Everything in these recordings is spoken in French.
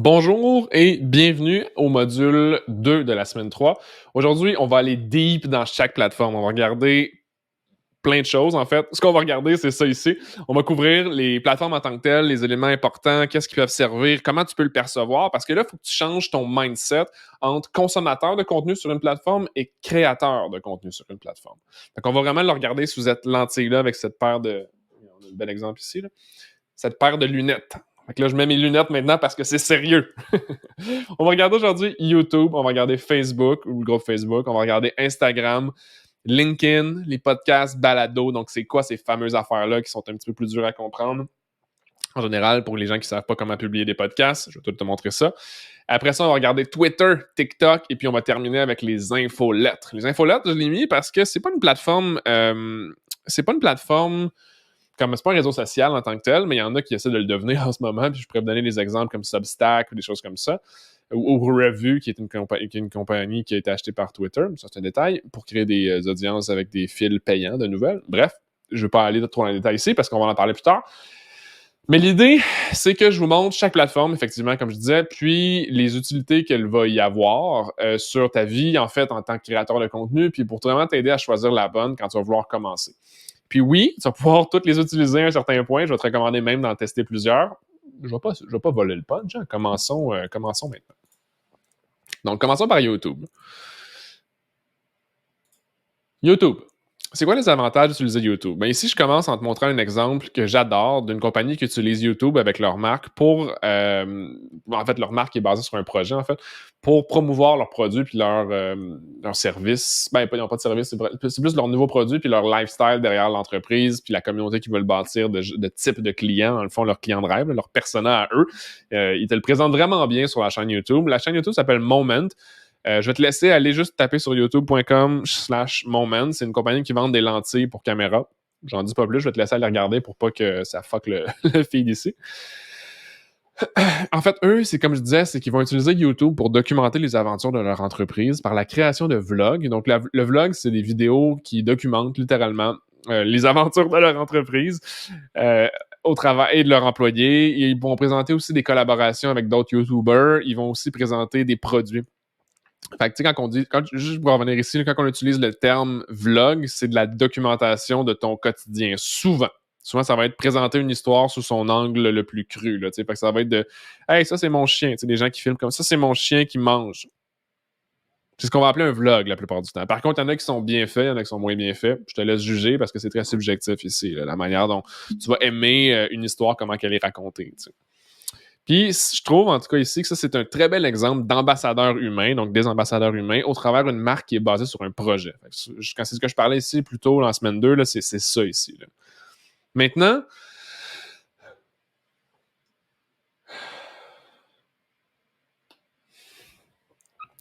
Bonjour et bienvenue au module 2 de la semaine 3. Aujourd'hui, on va aller deep dans chaque plateforme. On va regarder plein de choses, en fait. Ce qu'on va regarder, c'est ça ici. On va couvrir les plateformes en tant que telles, les éléments importants, qu'est-ce qu'ils peuvent servir, comment tu peux le percevoir, parce que là, il faut que tu changes ton mindset entre consommateur de contenu sur une plateforme et créateur de contenu sur une plateforme. Donc, on va vraiment le regarder sous cette lentille-là avec cette paire de... On a un bel exemple ici, là. Cette paire de lunettes. Fait que là, je mets mes lunettes maintenant parce que c'est sérieux. On va regarder aujourd'hui YouTube, on va regarder Facebook ou le groupe Facebook, on va regarder Instagram, LinkedIn, les podcasts, balado. Donc, c'est quoi ces fameuses affaires-là qui sont un petit peu plus dures à comprendre? En général, pour les gens qui ne savent pas comment publier des podcasts, je vais tout te montrer ça. Après ça, on va regarder Twitter, TikTok, et puis on va terminer avec les infolettres. Les infolettres, je l'ai mis parce que c'est pas une plateforme comme c'est pas un réseau social en tant que tel, mais il y en a qui essaient de le devenir en ce moment. Puis je pourrais vous donner des exemples comme Substack ou des choses comme ça. Ou Revue, qui est une compagnie qui a été achetée par Twitter, ça c'est un détail, pour créer des audiences avec des fils payants de nouvelles. Bref, je ne vais pas aller trop dans les détails ici parce qu'on va en parler plus tard. Mais l'idée, c'est que je vous montre chaque plateforme, effectivement, comme je disais, puis les utilités qu'elle va y avoir sur ta vie, en fait, en tant que créateur de contenu, puis pour vraiment t'aider à choisir la bonne quand tu vas vouloir commencer. Puis oui, tu vas pouvoir toutes les utiliser à un certain point. Je vais te recommander même d'en tester plusieurs. Je ne vais pas voler le punch. Hein. Commençons maintenant. Donc, commençons par YouTube. YouTube. C'est quoi les avantages d'utiliser YouTube? Bien, ici, je commence en te montrant un exemple que j'adore d'une compagnie qui utilise YouTube avec leur marque pour... en fait, leur marque est basée sur un projet, en fait, pour promouvoir leurs produits puis leurs services. Ben, ils n'ont pas de services, c'est plus leurs nouveaux produits puis leur lifestyle derrière l'entreprise puis la communauté qu'ils veulent bâtir de type de clients, dans le fond, leur client de rêve, leur persona à eux. Ils te le présentent vraiment bien sur la chaîne YouTube. La chaîne YouTube s'appelle Moment. Je vais te laisser aller juste taper sur youtube.com/moment. C'est une compagnie qui vend des lentilles pour caméra. J'en dis pas plus, je vais te laisser aller regarder pour pas que ça fuck le feed ici. En fait, eux, c'est comme je disais, c'est qu'ils vont utiliser YouTube pour documenter les aventures de leur entreprise par la création de vlogs. Donc, le vlog, c'est des vidéos qui documentent littéralement les aventures de leur entreprise. Au travail et de leurs employés. Ils vont présenter aussi des collaborations avec d'autres YouTubers. Ils vont aussi présenter des produits. Fait que, tu sais, juste pour revenir ici, quand on utilise le terme vlog, c'est de la documentation de ton quotidien. Souvent, ça va être présenter une histoire sous son angle le plus cru. Là, fait que ça va être de hey, ça, c'est mon chien. Des gens qui filment comme ça, c'est mon chien qui mange. C'est ce qu'on va appeler un vlog la plupart du temps. Par contre, il y en a qui sont bien faits, il y en a qui sont moins bien faits. Je te laisse juger parce que c'est très subjectif ici, là, la manière dont tu vas aimer une histoire, comment elle est racontée. T'sais. Puis, je trouve, en tout cas ici, que ça, c'est un très bel exemple d'ambassadeur humain, donc des ambassadeurs humains, au travers d'une marque qui est basée sur un projet. Quand c'est ce que je parlais ici plus tôt, en semaine 2, là, c'est ça ici. Là. Maintenant,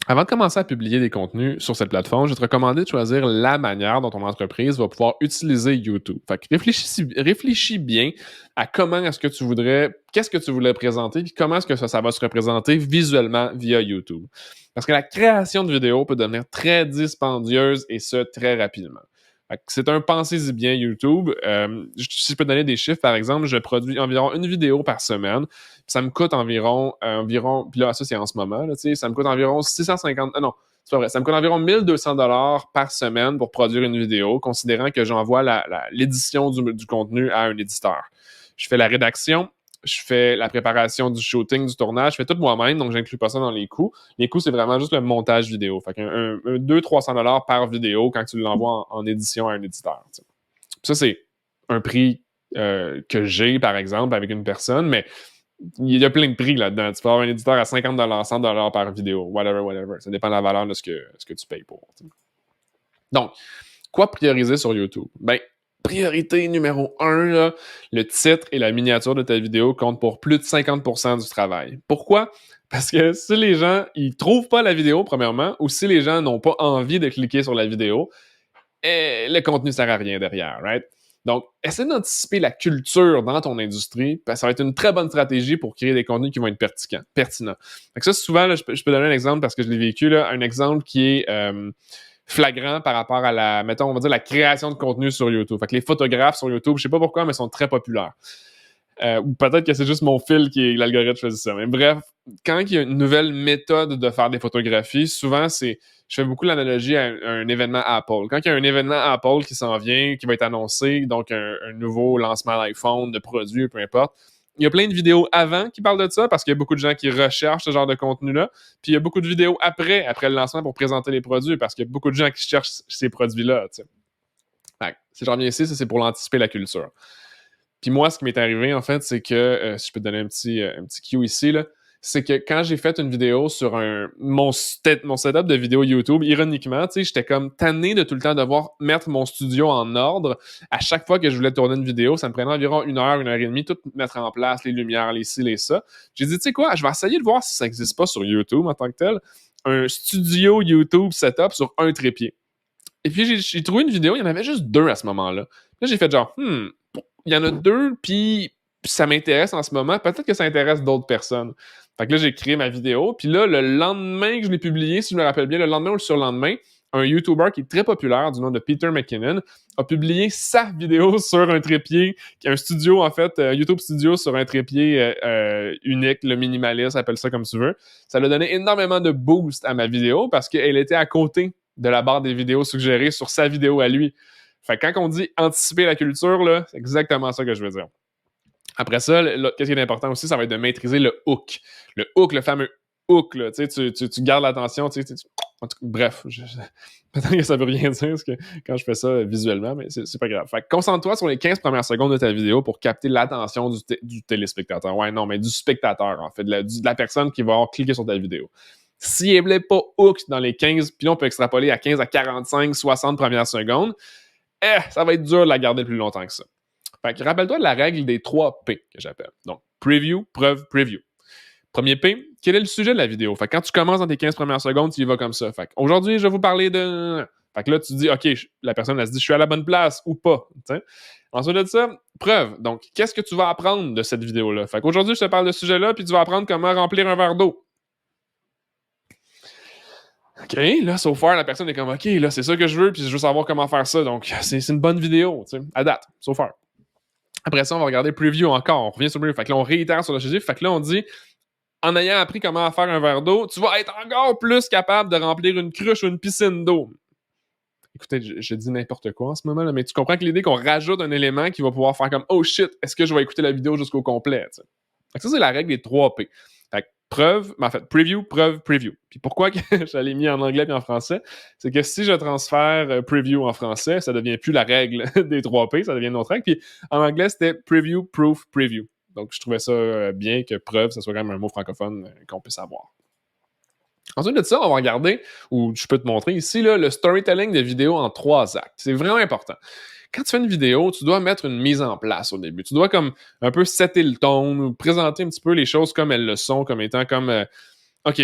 avant de commencer à publier des contenus sur cette plateforme, je vais te recommander de choisir la manière dont ton entreprise va pouvoir utiliser YouTube. Fait que réfléchis bien à comment est-ce que tu voudrais, qu'est-ce que tu voulais présenter, puis comment est-ce que ça va se représenter visuellement via YouTube. Parce que la création de vidéos peut devenir très dispendieuse et ce, très rapidement. C'est un pensez-y bien YouTube. Si je peux te donner des chiffres, par exemple, je produis environ une vidéo par semaine. Ça me coûte environ puis là, ça c'est en ce moment, là, ça me coûte environ 650, non, c'est pas vrai, ça me coûte environ 1200 $ par semaine pour produire une vidéo, considérant que j'envoie l'édition du contenu à un éditeur. Je fais la rédaction, je fais la préparation du shooting, du tournage, je fais tout moi-même, donc j'inclus pas ça dans les coûts. Les coûts, c'est vraiment juste le montage vidéo. Fait qu'un 200-300 $ par vidéo quand tu l'envoies en édition à un éditeur. T'sais. Ça, c'est un prix que j'ai, par exemple, avec une personne, mais il y a plein de prix là-dedans. Tu peux avoir un éditeur à 50 $, 100 $ par vidéo, whatever. Ça dépend de la valeur de ce que tu payes pour. T'sais. Donc, quoi prioriser sur YouTube? Ben, priorité numéro 1, là, le titre et la miniature de ta vidéo comptent pour plus de 50% du travail. Pourquoi? Parce que si les gens ils trouvent pas la vidéo, premièrement, ou si les gens n'ont pas envie de cliquer sur la vidéo, le contenu sert à rien derrière, right? Donc, essaie d'anticiper la culture dans ton industrie, parce que ça va être une très bonne stratégie pour créer des contenus qui vont être pertinents. Donc ça, souvent, là, je peux donner un exemple parce que je l'ai vécu, là, un exemple qui est flagrant par rapport à mettons, on va dire la création de contenu sur YouTube. Fait que les photographes sur YouTube, je sais pas pourquoi, mais sont très populaires. Ou peut-être que c'est juste mon fil qui est l'algorithme choisit ça. Mais bref, quand il y a une nouvelle méthode de faire des photographies, souvent je fais beaucoup l'analogie à un événement Apple. Quand il y a un événement Apple qui s'en vient, qui va être annoncé, donc un nouveau lancement d'iPhone, de produits, peu importe, il y a plein de vidéos avant qui parlent de ça parce qu'il y a beaucoup de gens qui recherchent ce genre de contenu-là. Puis il y a beaucoup de vidéos après le lancement pour présenter les produits parce qu'il y a beaucoup de gens qui cherchent ces produits-là. Fait, si je reviens ici, ça c'est pour l'anticiper la culture. Puis moi, ce qui m'est arrivé, en fait, c'est que, si je peux te donner un petit cue ici, là, c'est que quand j'ai fait une vidéo sur mon setup de vidéo YouTube, ironiquement, tu sais, j'étais comme tanné de tout le temps devoir mettre mon studio en ordre. À chaque fois que je voulais tourner une vidéo, ça me prenait environ 1 heure et demie, tout mettre en place, les lumières, les ci, les ça. J'ai dit, tu sais quoi, je vais essayer de voir si ça n'existe pas sur YouTube en tant que tel, un studio YouTube setup sur un trépied. Et puis, j'ai trouvé une vidéo, il y en avait juste 2 à ce moment-là. Là, j'ai fait genre, il y en a 2, puis ça m'intéresse en ce moment. Peut-être que ça intéresse d'autres personnes. Fait que là, j'ai créé ma vidéo. Puis là, le lendemain que je l'ai publié, si je me rappelle bien, le lendemain ou le surlendemain, un YouTuber qui est très populaire, du nom de Peter McKinnon, a publié sa vidéo sur un trépied, un studio, en fait, YouTube Studio sur un trépied unique, le minimaliste, appelle ça comme tu veux. Ça a donné énormément de boost à ma vidéo parce qu'elle était à côté de la barre des vidéos suggérées sur sa vidéo à lui. Fait que quand on dit anticiper la culture, là, c'est exactement ça que je veux dire. Après ça, qu'est-ce qui est important aussi, ça va être de maîtriser le hook. Le hook, le fameux hook, là, tu gardes l'attention. Bref, peut-être que ça veut rien dire quand je fais ça visuellement, mais c'est pas grave. Fait que concentre-toi sur les 15 premières secondes de ta vidéo pour capter l'attention du téléspectateur. Ouais, non, mais du spectateur, en fait, de la personne qui va avoir cliqué sur ta vidéo. Si elle n'est pas hook dans les 15, puis là, on peut extrapoler à 15 à 45, 60 premières secondes, ça va être dur de la garder plus longtemps que ça. Fait que rappelle-toi de la règle des 3 P que j'appelle. Donc, preview, preuve, preview. Premier P, quel est le sujet de la vidéo? Fait que quand tu commences dans tes 15 premières secondes, tu y vas comme ça. Fait que aujourd'hui, je vais vous parler de... Fait que là, tu dis, OK, la personne, elle se dit, je suis à la bonne place ou pas. T'sais? Ensuite de ça, preuve. Donc, qu'est-ce que tu vas apprendre de cette vidéo-là? Fait qu'aujourd'hui, je te parle de ce sujet-là, puis tu vas apprendre comment remplir un verre d'eau. OK, là, so far, la personne est comme, OK, là, c'est ça que je veux, puis je veux savoir comment faire ça. Donc, c'est une bonne vidéo, tu sais, à date, so far. Après ça, on va regarder preview encore. On revient sur preview. Fait que là, on réitère sur le sujet. Fait que là, on dit, en ayant appris comment faire un verre d'eau, tu vas être encore plus capable de remplir une cruche ou une piscine d'eau. Écoutez, je dis n'importe quoi en ce moment, là, mais tu comprends que l'idée qu'on rajoute un élément qui va pouvoir faire comme, oh shit, est-ce que je vais écouter la vidéo jusqu'au complet, t'sais? Fait que ça, c'est la règle des 3 P. Fait que preuve, en fait, preview, preuve, preview. Puis pourquoi que je l'ai mis en anglais et en français, c'est que si je transfère preview en français, ça devient plus la règle des 3 P, ça devient une autre règle. Puis en anglais, c'était preview, proof, preview. Donc je trouvais ça bien que preuve, ça soit quand même un mot francophone qu'on puisse avoir. Ensuite de ça, on va regarder, ou je peux te montrer ici, là, le storytelling de vidéo en 3 actes. C'est vraiment important. Quand tu fais une vidéo, tu dois mettre une mise en place au début. Tu dois comme un peu setter le ton, présenter un petit peu les choses comme elles le sont, comme étant comme OK,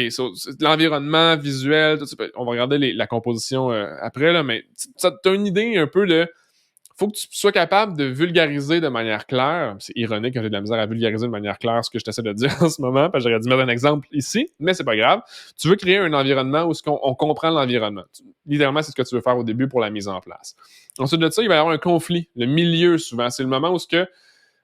l'environnement visuel, on va regarder la composition après, là, mais tu as une idée un peu de faut que tu sois capable de vulgariser de manière claire. C'est ironique quand j'ai de la misère à vulgariser de manière claire ce que je t'essaie de dire en ce moment, parce que j'aurais dû mettre un exemple ici, mais c'est pas grave. Tu veux créer un environnement où on comprend l'environnement. Littéralement, c'est ce que tu veux faire au début pour la mise en place. Ensuite de ça, il va y avoir un conflit. Le milieu, souvent, c'est le moment où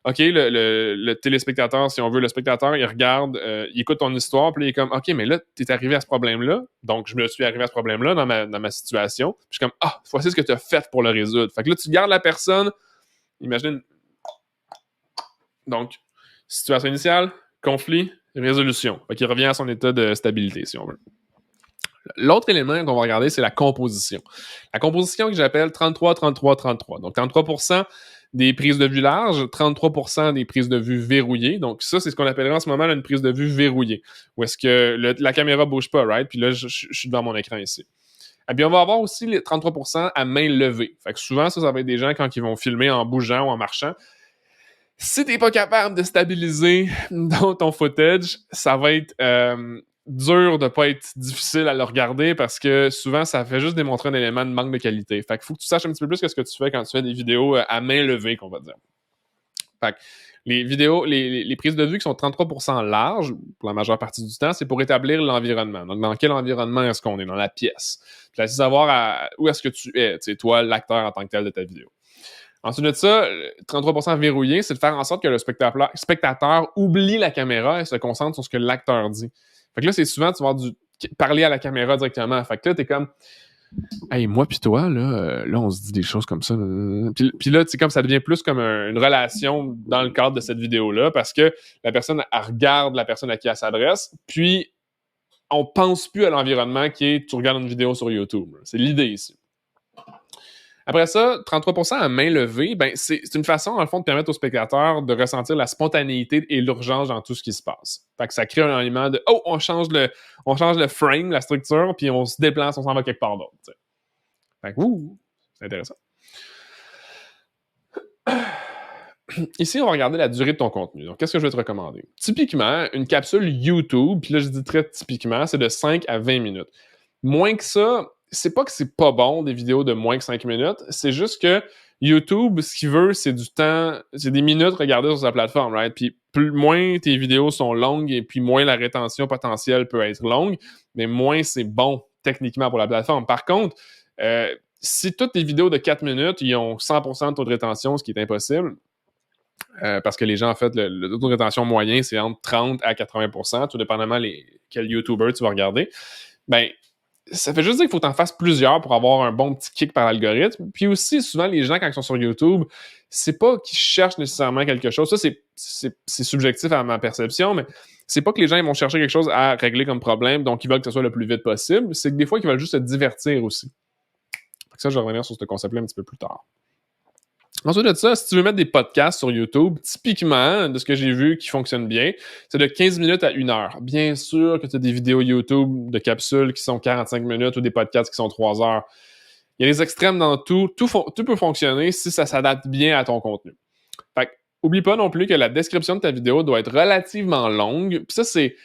OK, le téléspectateur, si on veut, le spectateur, il regarde, il écoute ton histoire, puis il est comme, OK, mais là, t'es arrivé à ce problème-là, donc je me suis arrivé à ce problème-là dans ma situation. Puis je suis comme, voici ce que tu as fait pour le résoudre. Fait que là, tu gardes la personne, imagine, donc, situation initiale, conflit, résolution. Fait qu'il revient à son état de stabilité, si on veut. L'autre élément qu'on va regarder, c'est la composition. La composition que j'appelle 33-33-33. Donc, 33% des prises de vue larges, 33% des prises de vue verrouillées. Donc, ça, c'est ce qu'on appellerait en ce moment là, une prise de vue verrouillée. Où est-ce que la caméra bouge pas, right? Puis là, je suis devant mon écran ici. Et puis, on va avoir aussi les 33% à main levée. Fait que souvent, ça va être des gens quand ils vont filmer en bougeant ou en marchant. Si t'es pas capable de stabiliser ton footage, ça va être dur de pas être difficile à le regarder parce que souvent, ça fait juste démontrer un élément de manque de qualité. Fait qu'il faut que tu saches un petit peu plus ce que tu fais quand tu fais des vidéos à main levée, qu'on va dire. Fait que les vidéos, les prises de vue qui sont 33% larges, pour la majeure partie du temps, c'est pour établir l'environnement. Donc, dans quel environnement est-ce qu'on est? Dans la pièce. Puis là, c'est savoir où est-ce que tu es, toi, l'acteur en tant que tel de ta vidéo. Ensuite de ça, 33% verrouillé, c'est de faire en sorte que le spectateur oublie la caméra et se concentre sur ce que l'acteur dit. Fait que là, c'est souvent, tu vas parler à la caméra directement. Fait que là, t'es comme, hey, moi pis toi, là, on se dit des choses comme ça. Puis là, c'est comme ça devient plus comme une relation dans le cadre de cette vidéo-là parce que la personne, elle regarde la personne à qui elle s'adresse, puis on pense plus à l'environnement qui est tu regardes une vidéo sur YouTube. C'est l'idée ici. Après ça, 33% à main levée, ben c'est une façon, en le fond, de permettre aux spectateurs de ressentir la spontanéité et l'urgence dans tout ce qui se passe. Fait que ça crée un élément de « Oh, on change le frame, la structure, puis on se déplace, on s'en va quelque part d'autre. » Fait que, c'est intéressant. Ici, on va regarder la durée de ton contenu. Donc, qu'est-ce que je vais te recommander? Typiquement, une capsule YouTube, puis là, je dis très typiquement, c'est de 5 à 20 minutes. Moins que ça, c'est pas que c'est pas bon, des vidéos de moins que 5 minutes, c'est juste que YouTube, ce qu'il veut, c'est du temps, c'est des minutes regardées sur sa plateforme, right? Puis moins tes vidéos sont longues et puis moins la rétention potentielle peut être longue, mais moins c'est bon techniquement pour la plateforme. Par contre, si toutes tes vidéos de 4 minutes, ils ont 100% de taux de rétention, ce qui est impossible, parce que les gens, en fait, le taux de rétention moyen, c'est entre 30 à 80%, tout dépendamment quel YouTuber tu vas regarder, ben ça fait juste dire qu'il faut que tu en fasses plusieurs pour avoir un bon petit kick par l'algorithme. Puis aussi, souvent, les gens, quand ils sont sur YouTube, c'est pas qu'ils cherchent nécessairement quelque chose. Ça, c'est subjectif à ma perception, mais c'est pas que les gens ils vont chercher quelque chose à régler comme problème, donc ils veulent que ce soit le plus vite possible. C'est que des fois, ils veulent juste se divertir aussi. Ça, je vais revenir sur ce concept-là un petit peu plus tard. Ensuite de ça, si tu veux mettre des podcasts sur YouTube, typiquement, de ce que j'ai vu qui fonctionne bien, c'est de 15 minutes à 1 heure. Bien sûr que tu as des vidéos YouTube de capsules qui sont 45 minutes ou des podcasts qui sont 3 heures. Il y a des extrêmes dans tout. Tout peut fonctionner si ça s'adapte bien à ton contenu. Fait que, oublie pas non plus que la description de ta vidéo doit être relativement longue. Puis ça, c'est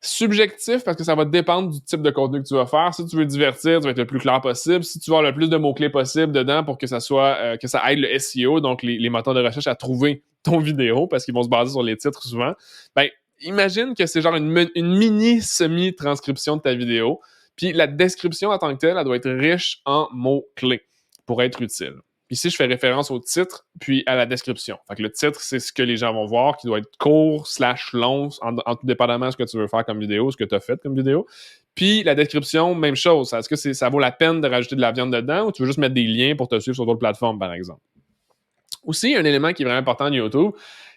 subjectif parce que ça va dépendre du type de contenu que tu vas faire. Si tu veux divertir, tu vas être le plus clair possible. Si tu veux avoir le plus de mots-clés possible dedans pour que ça soit que ça aide le SEO, donc les moteurs de recherche à trouver ton vidéo, parce qu'ils vont se baser sur les titres souvent, ben imagine que c'est genre une mini semi-transcription de ta vidéo. Puis la description en tant que telle, elle doit être riche en mots-clés pour être utile. Ici, je fais référence au titre, puis à la description. Fait que le titre, c'est ce que les gens vont voir, qui doit être court / long, en tout dépendamment de ce que tu veux faire comme vidéo, ce que tu as fait comme vidéo. Puis la description, même chose. Est-ce que ça vaut la peine de rajouter de la viande dedans ou tu veux juste mettre des liens pour te suivre sur d'autres plateformes, par exemple? Aussi, un élément qui est vraiment important de YouTube,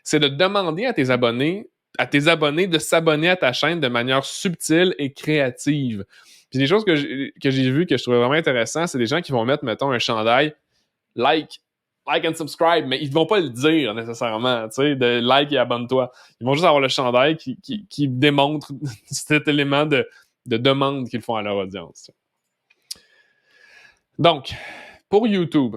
c'est de demander à tes abonnés de s'abonner à ta chaîne de manière subtile et créative. Puis des choses que j'ai vues que je trouvais vraiment intéressant, c'est des gens qui vont mettre, mettons, un chandail like and subscribe, mais ils ne vont pas le dire nécessairement, tu sais, de like et abonne-toi. Ils vont juste avoir le chandail qui démontre cet élément de demande qu'ils font à leur audience. Donc, pour YouTube,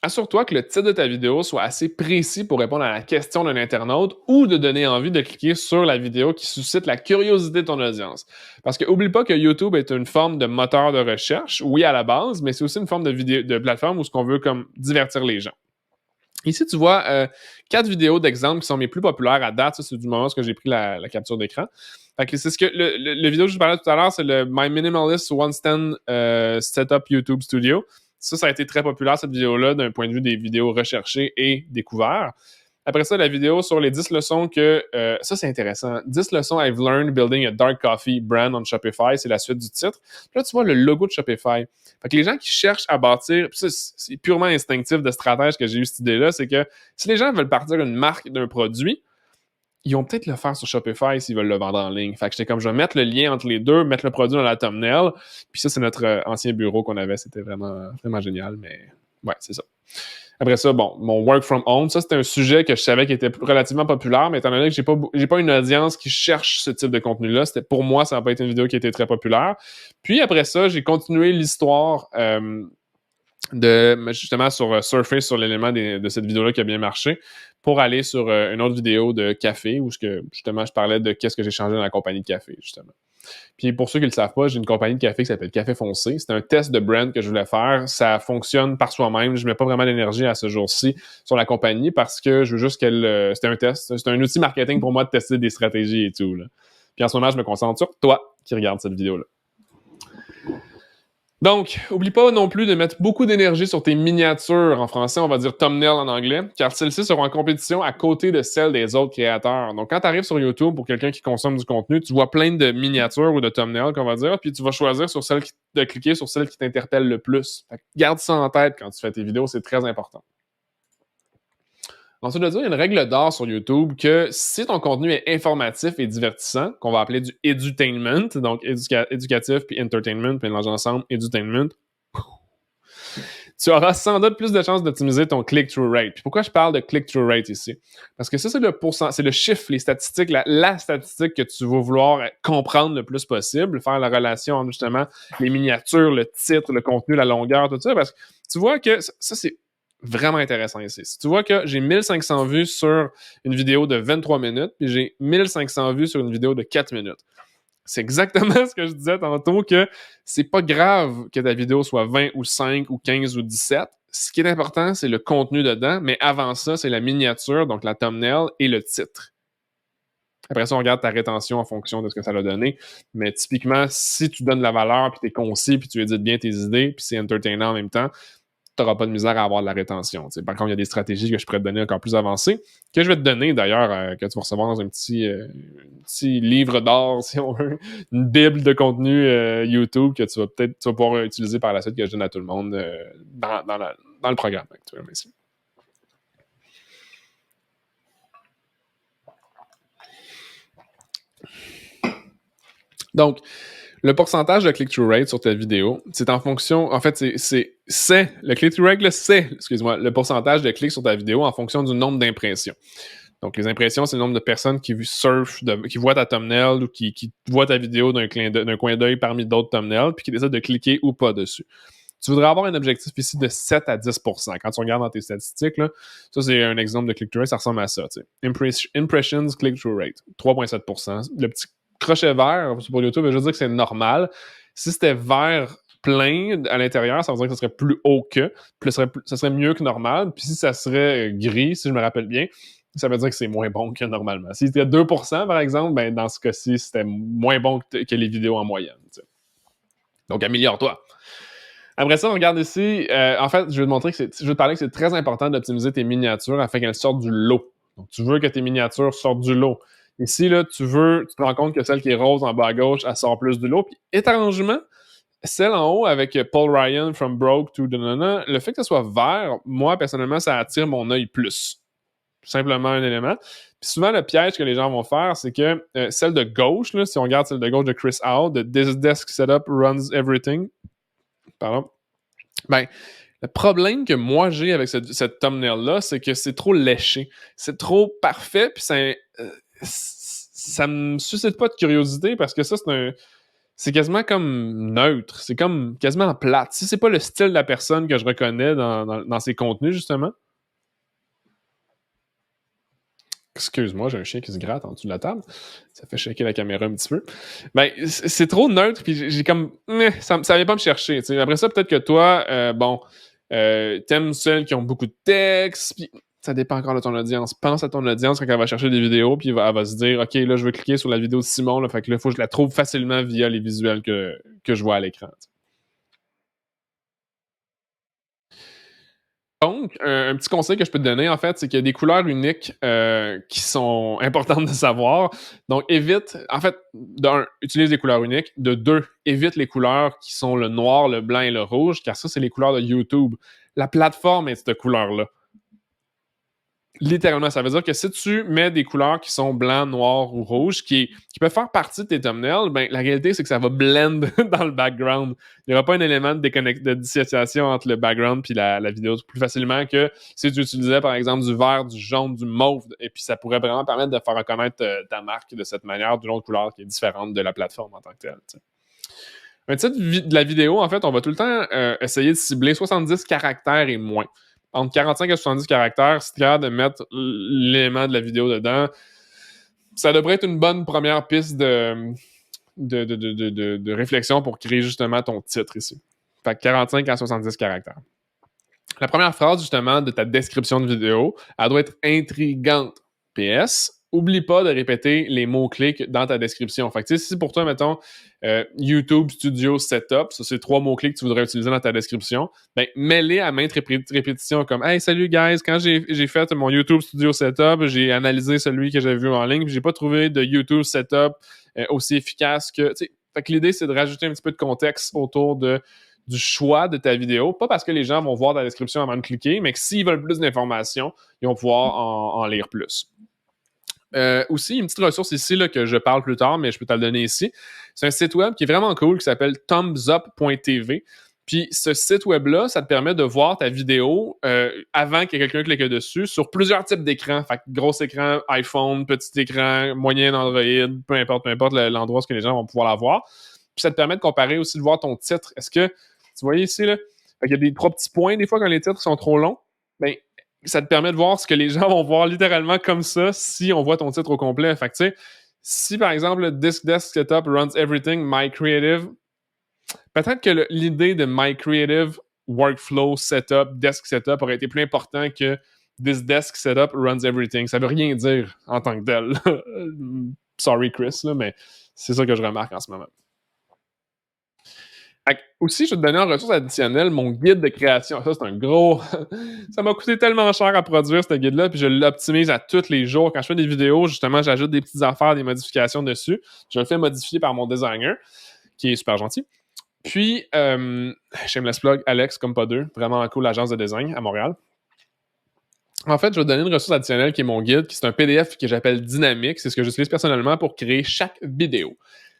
assure-toi que le titre de ta vidéo soit assez précis pour répondre à la question d'un internaute ou de donner envie de cliquer sur la vidéo qui suscite la curiosité de ton audience. Parce que n'oublie pas que YouTube est une forme de moteur de recherche, oui à la base, mais c'est aussi une forme de plateforme où ce qu'on veut comme divertir les gens. Ici, tu vois 4 vidéos d'exemple qui sont mes plus populaires à date. Ça, c'est du moment où j'ai pris la capture d'écran. Fait que c'est ce que le vidéo que je vous parlais tout à l'heure, c'est le My Minimalist One Stand Setup YouTube Studio. Ça a été très populaire, cette vidéo-là, d'un point de vue des vidéos recherchées et découvertes. Après ça, la vidéo sur les 10 leçons ça, c'est intéressant. 10 leçons I've learned building a dark coffee brand on Shopify. C'est la suite du titre. Puis là, tu vois le logo de Shopify. Fait que les gens qui cherchent à bâtir, puis ça, c'est purement instinctif de stratège que j'ai eu cette idée-là, c'est que si les gens veulent partir une marque d'un produit, ils vont peut-être le faire sur Shopify s'ils veulent le vendre en ligne. Fait que j'étais comme, je vais mettre le lien entre les deux, mettre le produit dans la thumbnail. Puis ça, c'est notre ancien bureau qu'on avait. C'était vraiment, vraiment génial, mais ouais, c'est ça. Après ça, bon, mon work from home, ça, c'était un sujet que je savais qui était relativement populaire, mais étant donné que j'ai pas une audience qui cherche ce type de contenu-là, pour moi, ça n'a pas été une vidéo qui était très populaire. Puis après ça, j'ai continué l'histoire justement surfer sur l'élément de cette vidéo-là qui a bien marché pour aller sur une autre vidéo de café où justement je parlais de qu'est-ce que j'ai changé dans la compagnie de café, justement. Puis pour ceux qui ne le savent pas, j'ai une compagnie de café qui s'appelle Café Foncé. C'est un test de brand que je voulais faire. Ça fonctionne par soi-même. Je ne mets pas vraiment d'énergie à ce jour-ci sur la compagnie parce que je veux juste c'était un test. C'est un outil marketing pour moi de tester des stratégies et tout, là. Puis en ce moment, je me concentre sur toi qui regarde cette vidéo-là. Donc, oublie pas non plus de mettre beaucoup d'énergie sur tes miniatures, en français on va dire thumbnail en anglais, car celles-ci seront en compétition à côté de celles des autres créateurs. Donc quand tu arrives sur YouTube pour quelqu'un qui consomme du contenu, tu vois plein de miniatures ou de thumbnails qu'on va dire, puis tu vas choisir sur de cliquer sur celle qui t'interpelle le plus. Fait que garde ça en tête quand tu fais tes vidéos, c'est très important. Ensuite de ça, il y a une règle d'or sur YouTube que si ton contenu est informatif et divertissant, qu'on va appeler du edutainment, donc éducatif puis entertainment, puis mélanger ensemble, edutainment, tu auras sans doute plus de chances d'optimiser ton click-through rate. Puis pourquoi je parle de click-through rate ici? Parce que ça, c'est le chiffre, les statistiques, la statistique que tu vas vouloir comprendre le plus possible, faire la relation entre justement les miniatures, le titre, le contenu, la longueur, tout ça. Parce que tu vois que ça c'est vraiment intéressant ici. Si tu vois que j'ai 1500 vues sur une vidéo de 23 minutes, puis j'ai 1500 vues sur une vidéo de 4 minutes. C'est exactement ce que je disais tantôt, que c'est pas grave que ta vidéo soit 20 ou 5 ou 15 ou 17. Ce qui est important, c'est le contenu dedans, mais avant ça, c'est la miniature, donc la thumbnail et le titre. Après ça, on regarde ta rétention en fonction de ce que ça a donné. Mais typiquement, si tu donnes de la valeur, puis tu es concis, puis tu édites bien tes idées, puis c'est entertainant en même temps, tu n'auras pas de misère à avoir de la rétention. T'sais. Par contre, il y a des stratégies que je pourrais te donner encore plus avancées, que je vais te donner d'ailleurs, que tu vas recevoir dans un petit livre d'or, si on veut, une bible de contenu YouTube que tu vas pouvoir utiliser par la suite, que je donne à tout le monde dans le programme actuellement ici. Donc, le pourcentage de click-through rate sur ta vidéo, c'est en fonction, en fait, c'est le click-through rate, excuse-moi, le pourcentage de clics sur ta vidéo en fonction du nombre d'impressions. Donc, les impressions, c'est le nombre de personnes qui surfent, qui voient ta thumbnail ou qui voient ta vidéo d'un coin d'œil parmi d'autres thumbnails, puis qui décident de cliquer ou pas dessus. Tu voudrais avoir un objectif ici de 7 à 10%. Quand tu regardes dans tes statistiques, là, ça, c'est un exemple de click-through rate, ça ressemble à ça. Impressions click-through rate, 3,7%. Le petit crochet vert pour YouTube, je veux dire que c'est normal. Si c'était vert plein à l'intérieur, ça veut dire que ça serait plus haut que, puis ça serait mieux que normal. Puis si ça serait gris, si je me rappelle bien, ça veut dire que c'est moins bon que normalement. Si c'était 2%, par exemple, ben dans ce cas-ci, c'était moins bon que les vidéos en moyenne. T'sais. Donc, améliore-toi. Après ça, on regarde ici. En fait, je vais te parler que c'est très important d'optimiser tes miniatures afin qu'elles sortent du lot. Donc, tu veux que tes miniatures sortent du lot. Ici, là, tu te rends compte que celle qui est rose en bas à gauche, elle sort plus du lot. Puis, étrangement, celle en haut avec Paul Ryan, From Broke to Danana, le fait que ça soit vert, moi, personnellement, ça attire mon œil plus. Tout simplement un élément. Puis souvent, le piège que les gens vont faire, c'est que celle de gauche, là, si on regarde celle de gauche de Chris Howe, de This Desk Setup Runs Everything, pardon, ben, le problème que moi j'ai avec cette thumbnail-là, c'est que c'est trop léché. C'est trop parfait, puis ça me suscite pas de curiosité parce que ça, c'est quasiment comme neutre. C'est comme quasiment plate. Si c'est pas le style de la personne que je reconnais dans ses contenus, justement. Excuse-moi, j'ai un chien qui se gratte en dessous de la table. Ça fait shaker la caméra un petit peu. Ben, c'est trop neutre, puis j'ai comme... ça vient pas me chercher. T'sais. Après ça, peut-être que toi, t'aimes celles qui ont beaucoup de texte, puis ça dépend encore de ton audience. Pense à ton audience quand elle va chercher des vidéos, puis elle va se dire, OK, là, je veux cliquer sur la vidéo de Simon, là, fait que là, il faut que je la trouve facilement via les visuels que je vois à l'écran. T'sais. Donc, un petit conseil que je peux te donner, en fait, c'est qu'il y a des couleurs uniques qui sont importantes de savoir. Donc, évite, en fait, d'un, utilise des couleurs uniques. De deux, évite les couleurs qui sont le noir, le blanc et le rouge, car ça, c'est les couleurs de YouTube. La plateforme est cette couleur-là. Littéralement, ça veut dire que si tu mets des couleurs qui sont blanc, noir ou rouge, qui peuvent faire partie de tes thumbnails, ben, la réalité, c'est que ça va blend dans le background. Il n'y aura pas un élément de dissociation entre le background et la vidéo plus facilement que si tu utilisais, par exemple, du vert, du jaune, du mauve, et puis ça pourrait vraiment permettre de faire reconnaître ta marque de cette manière, d'une autre couleur qui est différente de la plateforme en tant que telle. T'sais. Un titre de la vidéo, en fait, on va tout le temps essayer de cibler 70 caractères et moins. Entre 45 et 70 caractères, si tu es capable de mettre l'élément de la vidéo dedans, ça devrait être une bonne première piste de réflexion pour créer justement ton titre ici. Fait que 45 à 70 caractères. La première phrase, justement, de ta description de vidéo, elle doit être intrigante. PS, oublie pas de répéter les mots-clés dans ta description. Fait que, tu sais, si pour toi, mettons, YouTube Studio Setup, ça, c'est 3 mots-clés que tu voudrais utiliser dans ta description, ben, mets-les à maintes répétitions comme « Hey, salut, guys, quand j'ai fait mon YouTube Studio Setup, j'ai analysé celui que j'avais vu en ligne, puis j'ai pas trouvé de YouTube Setup aussi efficace que... » Fait que l'idée, c'est de rajouter un petit peu de contexte autour du choix de ta vidéo. Pas parce que les gens vont voir ta description avant de cliquer, mais que s'ils veulent plus d'informations, ils vont pouvoir en lire plus. Aussi, une petite ressource ici là, que je parle plus tard, mais je peux te la donner ici. C'est un site web qui est vraiment cool qui s'appelle thumbsup.tv. Puis ce site web-là, ça te permet de voir ta vidéo avant que quelqu'un clique dessus sur plusieurs types d'écrans. Fait que gros écran iPhone, petit écran, moyen Android, peu importe l'endroit où les gens vont pouvoir la voir. Puis ça te permet de comparer aussi, de voir ton titre. Est-ce que, tu vois ici, là, il y a des 3 petits points des fois quand les titres sont trop longs. Ben, ça te permet de voir ce que les gens vont voir littéralement comme ça si on voit ton titre au complet. Fait que, tu sais, si par exemple, Disk Desk Setup runs everything, My Creative, peut-être que l'idée de My Creative Workflow Setup, Desk Setup aurait été plus important que This Desk Setup runs everything. Ça veut rien dire en tant que tel. Sorry, Chris, là, mais c'est ça que je remarque en ce moment. Aussi, je vais te donner en ressource additionnelle mon guide de création. Ça, c'est un gros... ça m'a coûté tellement cher à produire, ce guide-là, puis je l'optimise à tous les jours. Quand je fais des vidéos, justement, j'ajoute des petites affaires, des modifications dessus. Je le fais modifier par mon designer, qui est super gentil. Puis, shameless plug, Alex, comme pas deux, vraiment cool, l'agence de design à Montréal. En fait, je vais te donner une ressource additionnelle qui est mon guide, qui c'est un PDF que j'appelle Dynamique. C'est ce que j'utilise personnellement pour créer chaque vidéo.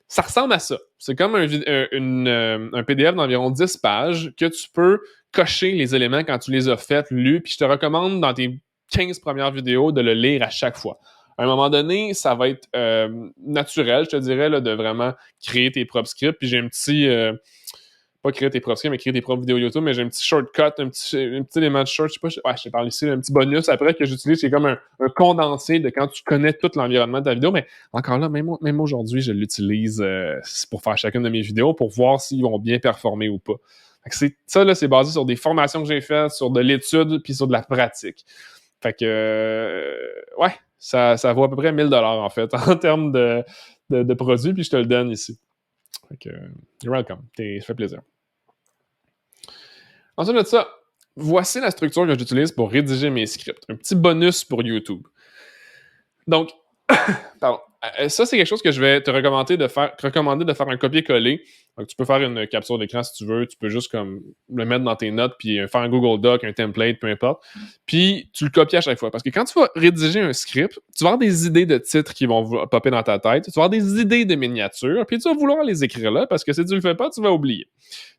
Ça ressemble à ça. C'est comme un PDF d'environ 10 pages que tu peux cocher les éléments quand tu les as faits, lus, puis je te recommande dans tes 15 premières vidéos de le lire à chaque fois. À un moment donné, ça va être naturel, je te dirais, là, de vraiment créer tes propres scripts. Puis j'ai un petit... pas créer tes propres scripts, mais créer tes propres vidéos YouTube, mais j'ai un petit shortcut, un petit élément de short, je sais pas, je te parle ici, un petit bonus après que j'utilise, c'est comme un condensé de quand tu connais tout l'environnement de ta vidéo, mais encore là, même aujourd'hui, je l'utilise pour faire chacune de mes vidéos, pour voir s'ils vont bien performer ou pas. Ça, là, c'est basé sur des formations que j'ai faites, sur de l'étude, puis sur de la pratique. Fait que, ouais, ça vaut à peu près 1000$ en fait, en termes de produits, puis je te le donne ici. Fait que, you're welcome. Ça fait plaisir. Ensuite de ça, voici la structure que j'utilise pour rédiger mes scripts. Un petit bonus pour YouTube. Donc, pardon. Ça, c'est quelque chose que je vais te recommander de faire un copier-coller. Donc, tu peux faire une capture d'écran si tu veux. Tu peux juste comme le mettre dans tes notes puis faire un Google Doc, un template, peu importe. Puis, tu le copies à chaque fois. Parce que quand tu vas rédiger un script, tu vas avoir des idées de titres qui vont popper dans ta tête. Tu vas avoir des idées de miniatures. Puis, tu vas vouloir les écrire là parce que si tu le fais pas, tu vas oublier.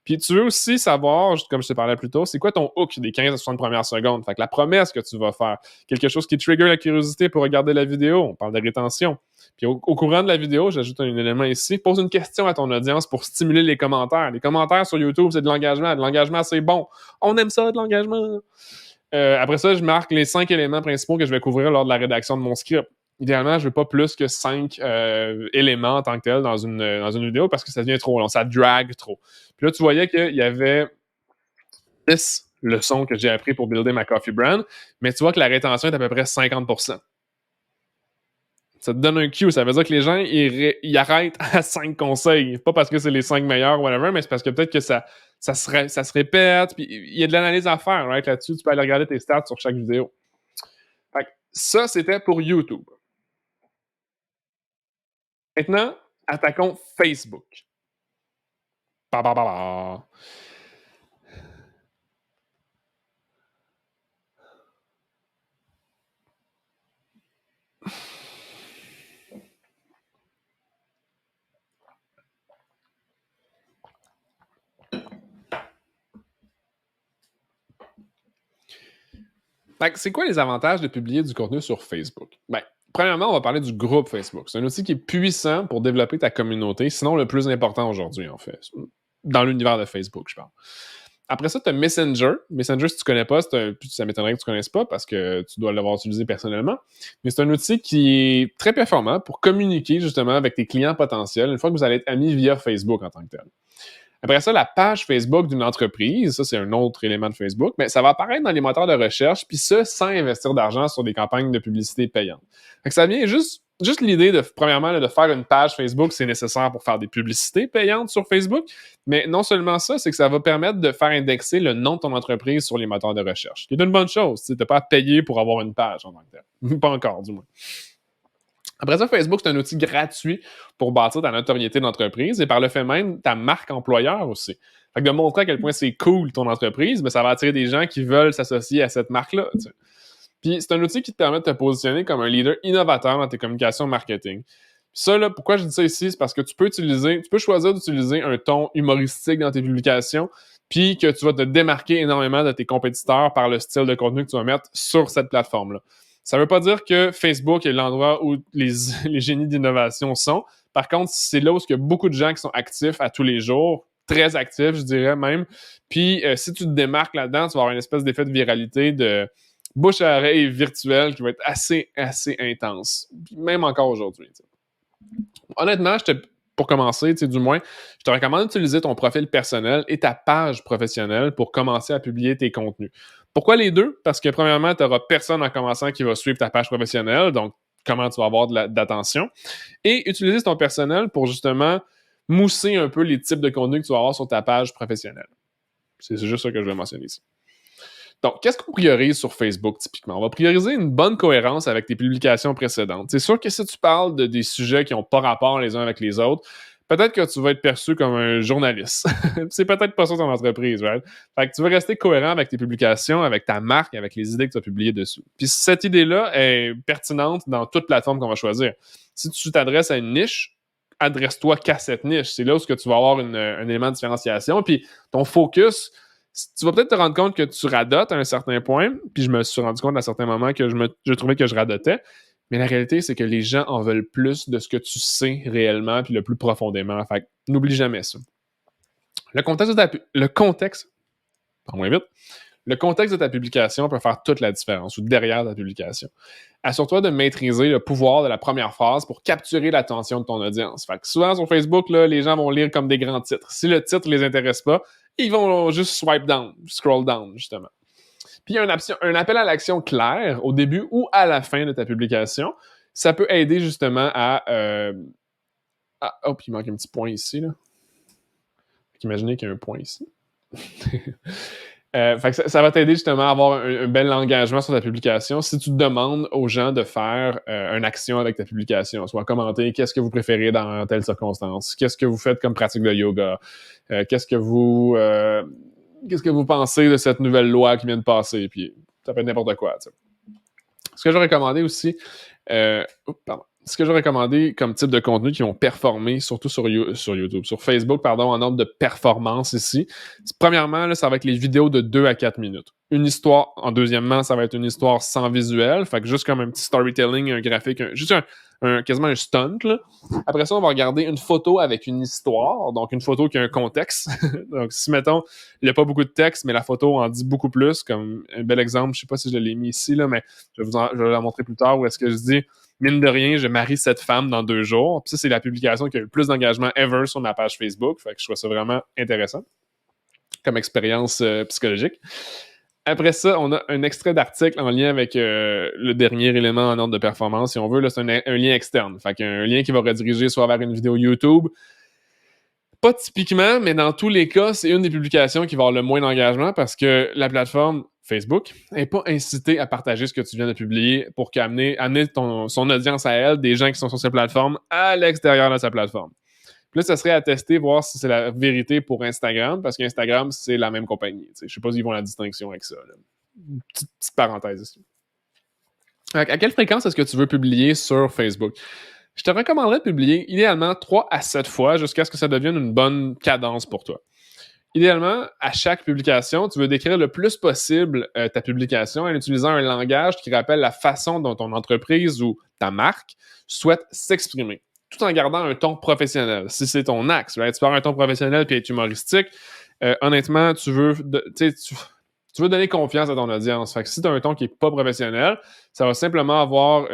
Puis tu veux aussi savoir, comme je te parlais plus tôt, c'est quoi ton hook des 15 à 60 premières secondes. Fait que la promesse que tu vas faire, quelque chose qui trigger la curiosité pour regarder la vidéo, on parle de rétention. Puis au courant de la vidéo, j'ajoute un élément ici, pose une question à ton audience pour stimuler les commentaires. Les commentaires sur YouTube, c'est de l'engagement. De l'engagement, c'est bon. On aime ça, de l'engagement. Après ça, je marque les 5 éléments principaux que je vais couvrir lors de la rédaction de mon script. Idéalement, je veux pas plus que 5 éléments en tant que tel dans une vidéo parce que ça devient trop long, ça drag trop. Puis là, tu voyais qu'il y avait 10 leçons que j'ai appris pour builder ma coffee brand, mais tu vois que la rétention est à peu près 50%. Ça te donne un cue, ça veut dire que les gens, ils arrêtent à 5 conseils. Pas parce que c'est les 5 meilleurs ou whatever, mais c'est parce que peut-être que ça se répète, puis il y a de l'analyse à faire right, là-dessus. Tu peux aller regarder tes stats sur chaque vidéo. Fait que ça, c'était pour YouTube. Maintenant, attaquons Facebook. Ba, ba, ba, ba. C'est quoi les avantages de publier du contenu sur Facebook? Premièrement, on va parler du groupe Facebook. C'est un outil qui est puissant pour développer ta communauté, sinon le plus important aujourd'hui, en fait. Dans l'univers de Facebook, je parle. Après ça, tu as Messenger. Messenger, si tu ne connais pas, ça m'étonnerait que tu ne connaisses pas parce que tu dois l'avoir utilisé personnellement. Mais c'est un outil qui est très performant pour communiquer justement avec tes clients potentiels une fois que vous allez être amis via Facebook en tant que tel. Après ça, la page Facebook d'une entreprise, ça c'est un autre élément de Facebook, mais ça va apparaître dans les moteurs de recherche, puis ça sans investir d'argent sur des campagnes de publicité payantes. Fait que ça vient juste l'idée de, premièrement, là, de faire une page Facebook, c'est nécessaire pour faire des publicités payantes sur Facebook, mais non seulement ça, c'est que ça va permettre de faire indexer le nom de ton entreprise sur les moteurs de recherche. C'est une bonne chose, tu n'as pas à payer pour avoir une page en tant que tel. Pas encore, du moins. Après ça, Facebook, c'est un outil gratuit pour bâtir ta notoriété d'entreprise et par le fait même, ta marque employeur aussi. Fait que de montrer à quel point c'est cool ton entreprise, mais ça va attirer des gens qui veulent s'associer à cette marque-là. Tu sais. Puis c'est un outil qui te permet de te positionner comme un leader innovateur dans tes communications marketing. Puis ça, là, pourquoi je dis ça ici, c'est parce que tu peux choisir d'utiliser un ton humoristique dans tes publications, puis que tu vas te démarquer énormément de tes compétiteurs par le style de contenu que tu vas mettre sur cette plateforme-là. Ça ne veut pas dire que Facebook est l'endroit où les génies d'innovation sont. Par contre, c'est là où il y a beaucoup de gens qui sont actifs à tous les jours, très actifs, je dirais même. Puis, si tu te démarques là-dedans, tu vas avoir une espèce d'effet de viralité de bouche à oreille virtuelle qui va être assez, assez intense. Même encore aujourd'hui. T'sais. Honnêtement, pour commencer, du moins, je te recommande d'utiliser ton profil personnel et ta page professionnelle pour commencer à publier tes contenus. Pourquoi les deux? Parce que premièrement, tu n'auras personne en commençant qui va suivre ta page professionnelle, donc comment tu vas avoir d'attention. Et utiliser ton personnel pour justement mousser un peu les types de contenus que tu vas avoir sur ta page professionnelle. C'est juste ça que je vais mentionner ici. Donc, qu'est-ce qu'on priorise sur Facebook typiquement? On va prioriser une bonne cohérence avec tes publications précédentes. C'est sûr que si tu parles de des sujets qui n'ont pas rapport les uns avec les autres, peut-être que tu vas être perçu comme un journaliste. C'est peut-être pas ça ton entreprise, right? Fait que tu veux rester cohérent avec tes publications, avec ta marque, avec les idées que tu as publiées dessus. Puis cette idée-là est pertinente dans toute plateforme qu'on va choisir. Si tu t'adresses à une niche, adresse-toi qu'à cette niche. C'est là où tu vas avoir un élément de différenciation. Puis ton focus, tu vas peut-être te rendre compte que tu radotes à un certain point, puis je me suis rendu compte à certains moments que je trouvais que je radotais, mais la réalité, c'est que les gens en veulent plus de ce que tu sais réellement, puis le plus profondément. Fait que n'oublie jamais ça. Le contexte de ta publication peut faire toute la différence, ou derrière ta publication. Assure-toi de maîtriser le pouvoir de la première phrase pour capturer l'attention de ton audience. Fait que souvent sur Facebook, là, les gens vont lire comme des grands titres. Si le titre ne les intéresse pas, ils vont juste swipe down, scroll down, justement. Puis un appel à l'action clair au début ou à la fin de ta publication, ça peut aider justement à... il manque un petit point ici, là. Imaginez qu'il y a un point ici. Fait que ça va t'aider justement à avoir un bel engagement sur ta publication si tu demandes aux gens de faire une action avec ta publication, soit commenter qu'est-ce que vous préférez dans telle circonstance, qu'est-ce que vous faites comme pratique de yoga, qu'est-ce que vous pensez de cette nouvelle loi qui vient de passer, puis ça peut être n'importe quoi. T'sais. Ce que j'aurais recommandé aussi, ce que j'aurais recommandé comme type de contenu qui vont performer, surtout sur YouTube, sur Facebook, en ordre de performance ici. Premièrement, là, ça va être les vidéos de 2 à 4 minutes. Une histoire, deuxièmement, ça va être une histoire sans visuel, fait que juste comme un petit storytelling, un graphique, juste quasiment un stunt. Là. Après ça, on va regarder une photo avec une histoire, donc une photo qui a un contexte. Donc, si, mettons, il n'y a pas beaucoup de texte, mais la photo en dit beaucoup plus, comme un bel exemple, je ne sais pas si je l'ai mis ici, là, mais je vais la montrer plus tard, où est-ce que je dis mine de rien, je marie cette femme dans 2 jours. Puis ça, c'est la publication qui a eu le plus d'engagement ever sur ma page Facebook. Fait que je trouve ça vraiment intéressant comme expérience psychologique. Après ça, on a un extrait d'article en lien avec le dernier élément en ordre de performance, si on veut. Là, c'est un lien externe. Fait qu'un lien qui va rediriger soit vers une vidéo YouTube. Pas typiquement, mais dans tous les cas, c'est une des publications qui va avoir le moins d'engagement parce que la plateforme Facebook n'est pas incitée à partager ce que tu viens de publier pour amener son audience à elle, des gens qui sont sur sa plateforme, à l'extérieur de sa plateforme. Puis là, ça serait à tester, voir si c'est la vérité pour Instagram, parce qu'Instagram, c'est la même compagnie. Je ne sais pas s'ils font la distinction avec ça. Là. Petite parenthèse ici. À quelle fréquence est-ce que tu veux publier sur Facebook? Je te recommanderais de publier idéalement 3 à 7 fois jusqu'à ce que ça devienne une bonne cadence pour toi. Idéalement, à chaque publication, tu veux décrire le plus possible ta publication en utilisant un langage qui rappelle la façon dont ton entreprise ou ta marque souhaite s'exprimer, tout en gardant un ton professionnel. Si c'est ton axe, right? Tu peux avoir un ton professionnel puis être humoristique. Honnêtement, tu veux donner confiance à ton audience. Fait que si tu as un ton qui n'est pas professionnel, ça va simplement avoir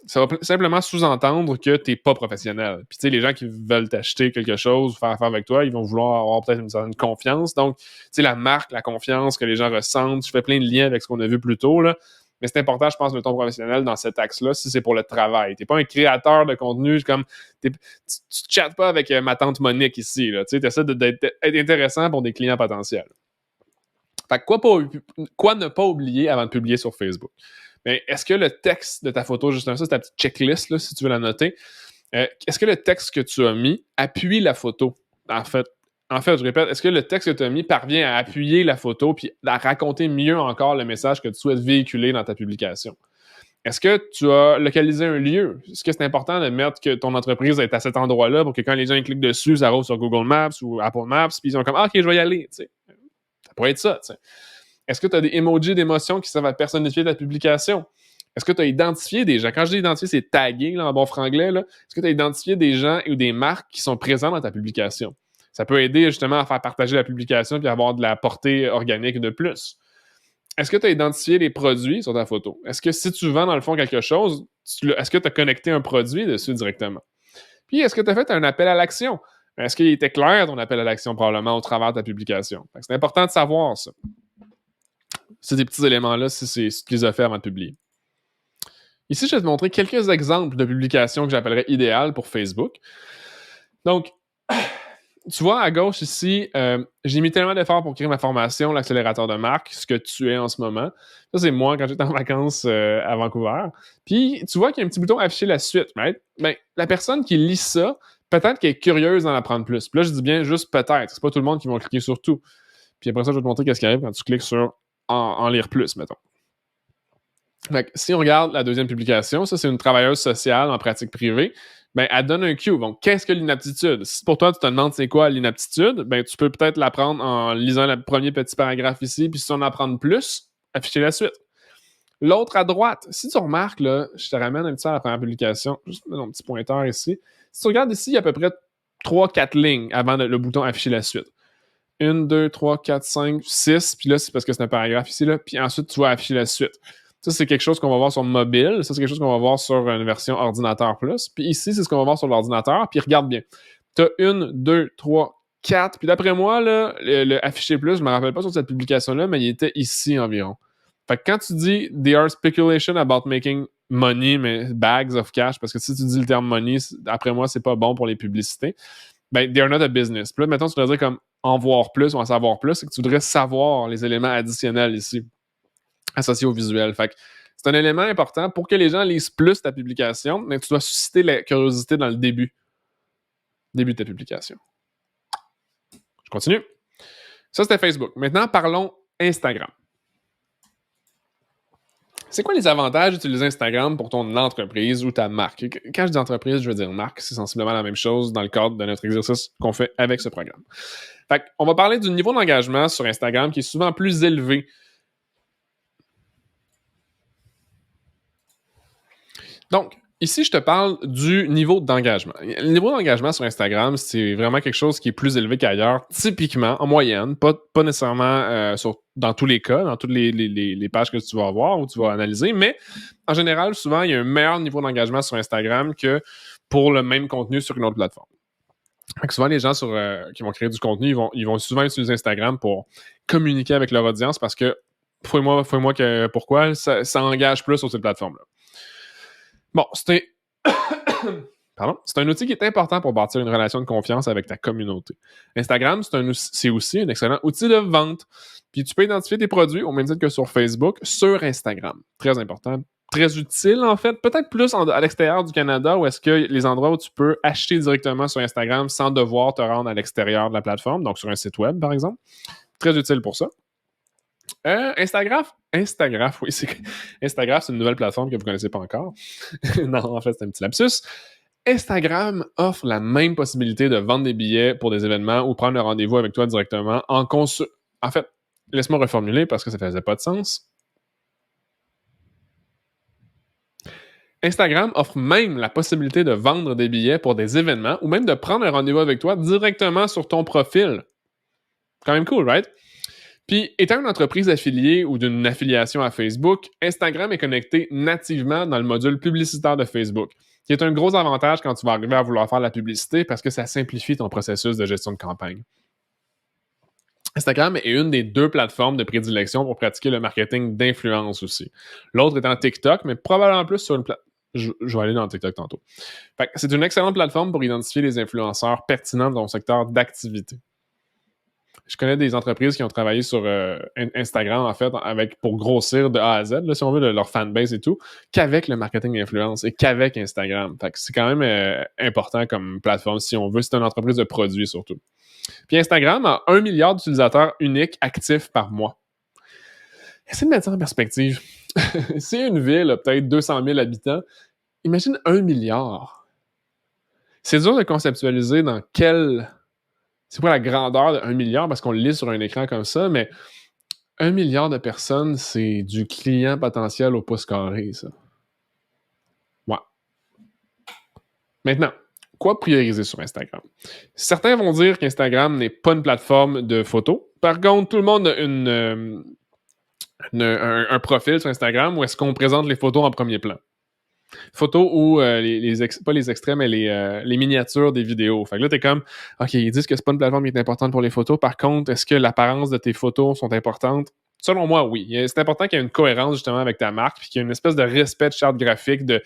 ça va simplement sous-entendre que tu n'es pas professionnel. Puis, tu sais, les gens qui veulent t'acheter quelque chose, faire affaire avec toi, ils vont vouloir avoir peut-être une certaine confiance. Donc, tu sais, la marque, la confiance que les gens ressentent, je fais plein de liens avec ce qu'on a vu plus tôt, là. Mais c'est important, je pense, le ton professionnel dans cet axe-là, si c'est pour le travail. Tu n'es pas un créateur de contenu, comme tu chattes pas avec ma tante Monique ici. Tu essaies d'être intéressant pour des clients potentiels. Fait que quoi ne pas oublier avant de publier sur Facebook? Mais est-ce que le texte de ta photo, justement, ça, c'est ta petite checklist, là, si tu veux la noter, est-ce que le texte que tu as mis appuie la photo? En fait, je répète, est-ce que le texte que tu as mis parvient à appuyer la photo puis à raconter mieux encore le message que tu souhaites véhiculer dans ta publication? Est-ce que tu as localisé un lieu? Est-ce que c'est important de mettre que ton entreprise est à cet endroit-là pour que quand les gens cliquent dessus, ça roule sur Google Maps ou Apple Maps, puis ils sont comme « Ah, OK, je vais y aller. » Ça pourrait être ça. T'sais. Est-ce que tu as des emojis d'émotion qui servent à personnifier ta publication? Est-ce que tu as identifié des gens? Quand je dis identifier, c'est taguer là, en bon franglais. Là. Est-ce que tu as identifié des gens ou des marques qui sont présents dans ta publication? Ça peut aider justement à faire partager la publication et avoir de la portée organique de plus. Est-ce que tu as identifié les produits sur ta photo? Est-ce que si tu vends dans le fond quelque chose, est-ce que tu as connecté un produit dessus directement? Puis, est-ce que tu as fait un appel à l'action? Est-ce qu'il était clair ton appel à l'action probablement au travers de ta publication? C'est important de savoir ça. C'est des petits éléments-là si tu les as fait avant de publier. Ici, je vais te montrer quelques exemples de publications que j'appellerais idéales pour Facebook. Donc, tu vois, à gauche ici, j'ai mis tellement d'efforts pour créer ma formation, l'accélérateur de marque, ce que tu es en ce moment. Ça, c'est moi quand j'étais en vacances à Vancouver. Puis, tu vois qu'il y a un petit bouton afficher la suite, right? Ben, la personne qui lit ça, peut-être qu'elle est curieuse d'en apprendre plus. Puis là, je dis bien juste peut-être. C'est pas tout le monde qui va cliquer sur tout. Puis après ça, je vais te montrer qu'est-ce qui arrive quand tu cliques sur en lire plus, mettons. Fait que, si on regarde la deuxième publication, ça, c'est une travailleuse sociale en pratique privée. Ben, elle donne un cue. Donc, qu'est-ce que l'inaptitude? Si pour toi, tu te demandes c'est quoi l'inaptitude, ben, tu peux peut-être l'apprendre en lisant le premier petit paragraphe ici, puis si tu en apprends plus, afficher la suite. L'autre à droite, si tu remarques, là, je te ramène un petit peu à la première publication, juste mon petit pointeur ici. Si tu regardes ici, il y a à peu près 3-4 lignes avant le bouton afficher la suite. 1, 2, 3, 4, 5, 6, puis là, c'est parce que c'est un paragraphe ici, là, puis ensuite, tu vas afficher la suite. Ça, c'est quelque chose qu'on va voir sur mobile. Ça, c'est quelque chose qu'on va voir sur une version ordinateur plus. Puis ici, c'est ce qu'on va voir sur l'ordinateur. Puis regarde bien. Tu as 1, 2, 3, 4. Puis d'après moi, là, le affiché plus, je ne me rappelle pas sur cette publication-là, mais il était ici environ. Fait que quand tu dis « There are speculation about making money », mais bags of cash, parce que si tu dis le terme « money », après moi, c'est pas bon pour les publicités. Ben, they are not a business. Puis là, mettons, tu voudrais dire comme « en voir plus » ou « en savoir plus », c'est que tu voudrais savoir les éléments additionnels ici associé au visuel. Fait que c'est un élément important pour que les gens lisent plus ta publication, mais tu dois susciter la curiosité dans le début de ta publication. Je continue. Ça, c'était Facebook. Maintenant, parlons Instagram. C'est quoi les avantages d'utiliser Instagram pour ton entreprise ou ta marque? Quand je dis entreprise, je veux dire marque. C'est sensiblement la même chose dans le cadre de notre exercice qu'on fait avec ce programme. Fait qu'on va parler du niveau d'engagement sur Instagram qui est souvent plus élevé. Donc, ici, je te parle du niveau d'engagement. Le niveau d'engagement sur Instagram, c'est vraiment quelque chose qui est plus élevé qu'ailleurs, typiquement, en moyenne, pas nécessairement dans tous les cas, dans toutes les pages que tu vas avoir ou tu vas analyser, mais en général, souvent, il y a un meilleur niveau d'engagement sur Instagram que pour le même contenu sur une autre plateforme. Donc, souvent, les gens qui vont créer du contenu, ils vont souvent utiliser Instagram pour communiquer avec leur audience parce que, fouille-moi pourquoi, ça engage plus sur cette plateforme-là. Bon, c'est un outil qui est important pour bâtir une relation de confiance avec ta communauté. Instagram, c'est aussi un excellent outil de vente. Puis tu peux identifier tes produits au même titre que sur Facebook, sur Instagram. Très important, très utile en fait. Peut-être plus à l'extérieur du Canada, où est-ce que les endroits où tu peux acheter directement sur Instagram sans devoir te rendre à l'extérieur de la plateforme, donc sur un site web par exemple. Très utile pour ça. Instagram, oui, Instagram, c'est une nouvelle plateforme que vous ne connaissez pas encore. Non, en fait, c'est un petit lapsus. Instagram offre la même possibilité de vendre des billets pour des événements ou prendre un rendez-vous avec toi directement en fait, laisse-moi reformuler parce que ça ne faisait pas de sens. Instagram offre même la possibilité de vendre des billets pour des événements ou même de prendre un rendez-vous avec toi directement sur ton profil. Quand même cool, right? Puis, étant une entreprise affiliée ou d'une affiliation à Facebook, Instagram est connecté nativement dans le module publicitaire de Facebook, qui est un gros avantage quand tu vas arriver à vouloir faire de la publicité parce que ça simplifie ton processus de gestion de campagne. Instagram est une des 2 plateformes de prédilection pour pratiquer le marketing d'influence aussi. L'autre étant TikTok, mais probablement plus sur une plateforme. Je vais aller dans TikTok tantôt. Fait que c'est une excellente plateforme pour identifier les influenceurs pertinents dans ton secteur d'activité. Je connais des entreprises qui ont travaillé sur Instagram, en fait, pour grossir de A à Z, là, si on veut, de leur fanbase et tout, qu'avec le marketing d'influence et qu'avec Instagram. Fait que c'est quand même important comme plateforme, si on veut. C'est une entreprise de produits, surtout. Puis Instagram a 1 milliard d'utilisateurs uniques actifs par mois. Essayez de mettre ça en perspective. Si une ville a peut-être 200 000 habitants, imagine 1 milliard. C'est dur de conceptualiser dans quel... C'est quoi la grandeur de 1 milliard, parce qu'on le lit sur un écran comme ça, mais 1 milliard de personnes, c'est du client potentiel au pouce carré, ça. Ouais. Maintenant, quoi prioriser sur Instagram? Certains vont dire qu'Instagram n'est pas une plateforme de photos. Par contre, tout le monde a un profil sur Instagram où est-ce qu'on présente les photos en premier plan. Photos ou pas les extraits, mais les miniatures des vidéos. Fait que là, t'es comme, OK, ils disent que c'est pas une plateforme qui est importante pour les photos. Par contre, est-ce que l'apparence de tes photos sont importantes? Selon moi, oui. C'est important qu'il y ait une cohérence justement avec ta marque, puis qu'il y ait une espèce de respect de charte graphique de